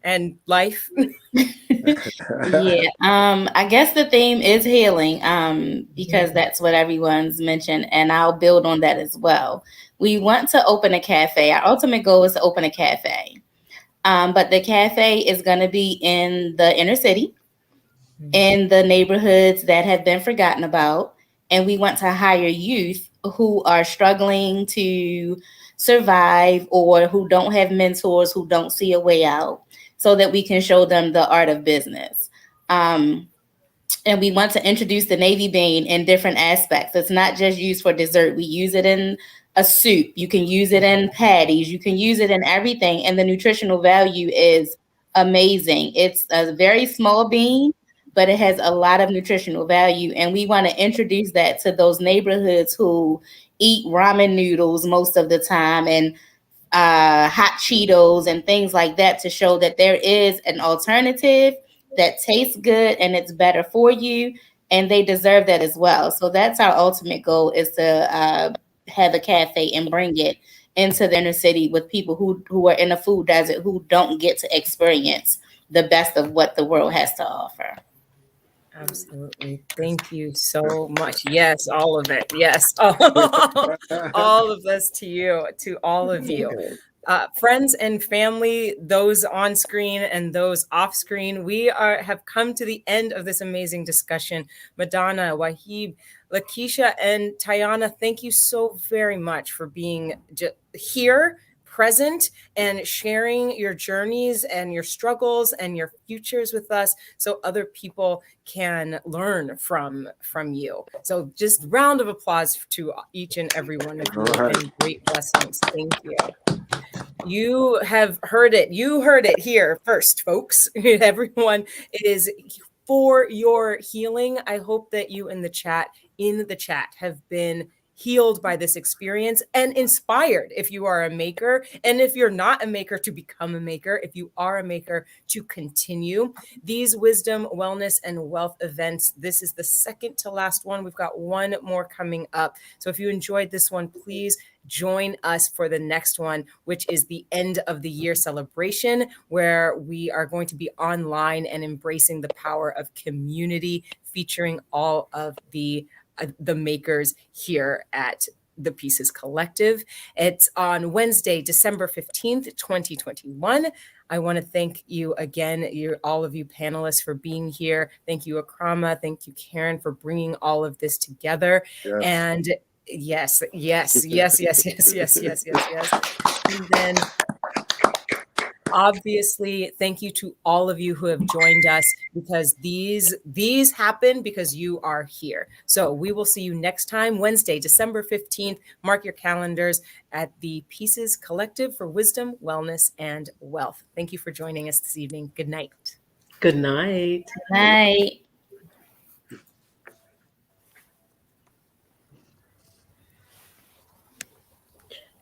and life? Yeah, I guess the theme is healing, because that's what everyone's mentioned, and I'll build on that as well. We want to open a cafe. Our ultimate goal is to open a cafe, but the cafe is going to be in the inner city, in the neighborhoods that have been forgotten about, and we want to hire youth who are struggling to survive or who don't have mentors, who don't see a way out, so that we can show them the art of business. And we want to introduce the navy bean in different aspects. It's not just used for dessert. We use it in a soup. You can use it in patties. You can use it in everything. And the nutritional value is amazing. It's a very small bean, but it has a lot of nutritional value. And we want to introduce that to those neighborhoods who eat ramen noodles most of the time and hot Cheetos and things like that, to show that there is an alternative that tastes good and it's better for you, and they deserve that as well. So that's our ultimate goal, is to have a cafe and bring it into the inner city with people who are in a food desert, who don't get to experience the best of what the world has to offer. Absolutely. Thank you so much. Yes, all of it. Yes, all of this to you, to all of you. Friends and family, those on screen and those off screen, we have come to the end of this amazing discussion. Madonna, Wahib, Lakeisha, and Tayana, thank you so very much for being here, present, and sharing your journeys and your struggles and your futures with us so other people can learn from you. So just round of applause to each and every one of you, and great blessings. Thank you. You have heard it. You heard it here first, folks. Everyone, it is for your healing. I hope that you in the chat have been healed by this experience and inspired if you are a maker, and if you're not a maker, to become a maker. If you are a maker, to continue these wisdom, wellness, and wealth events. This is the second to last one. We've got one more coming up. So if you enjoyed this one, please join us for the next one, which is the end of the year celebration, where we are going to be online and embracing the power of community, featuring all of the makers here at the Pieces Collective. It's on Wednesday, December 15th, 2021. I want to thank you again, all of you panelists, for being here. Thank you, Akrama. Thank you, Karen, for bringing all of this together. Yes. And yes. And then obviously, thank you to all of you who have joined us, because these happen because you are here. So we will see you next time, Wednesday, December 15th. Mark your calendars at the Pieces Collective for wisdom, wellness, and wealth. Thank you for joining us this evening. Good night. Good night. Good night.